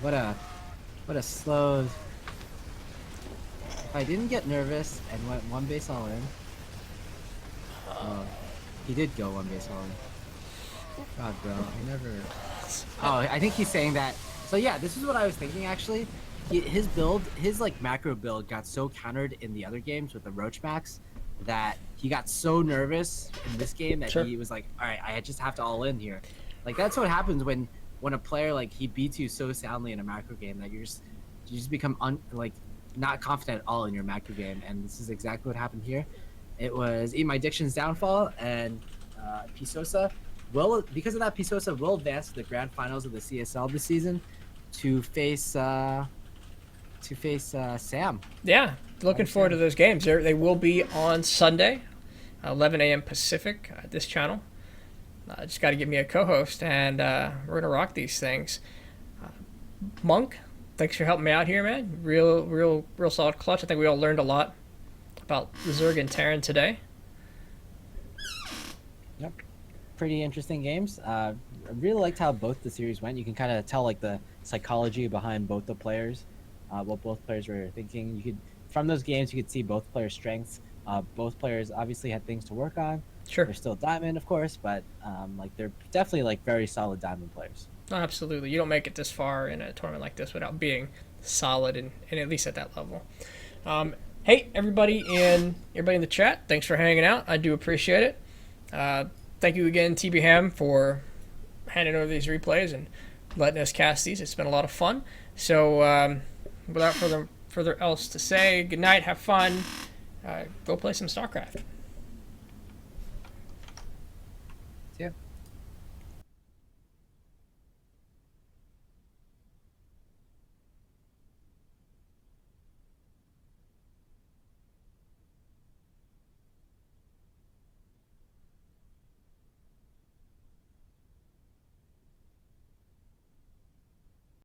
what a slow. If I didn't get nervous and went 1 base all in. He did go 1 base all in. God, bro, I never. Oh, I think he's saying that. So yeah, this is what I was thinking actually. His build, his like macro build, got so countered in the other games with the Roach Max that he got so nervous in this game that Sure. he was like, "All right, I just have to all in here." Like that's what happens when a player like he beats you so soundly in a macro game that you just become not confident at all in your macro game, and this is exactly what happened here. It was Eat My Diction's downfall, and Pisosa will, because of that, Pisosa will advance to the grand finals of the CSL this season to face Sam. Yeah, looking forward to those games. They will be on Sunday, 11 a.m. Pacific, this channel. Just got to get me a co-host, and we're gonna rock these things. Monk, thanks for helping me out here, man. Real solid clutch. I think we all learned a lot about the Zerg and Terran today. Yep. Pretty interesting games. I really liked how both the series went. You can kind of tell like the psychology behind both the players, what both players were thinking. You could, from those games, you could see both players' strengths. Both players obviously had things to work on. Sure. They're still diamond, of course, but like they're definitely like very solid diamond players. Absolutely. You don't make it this far in a tournament like this without being solid and at least at that level. Hey, everybody in the chat, thanks for hanging out. I do appreciate it. Thank you again, TB Ham, for handing over these replays and letting us cast these. It's been a lot of fun. So without further else to say, good night, have fun, go play some StarCraft.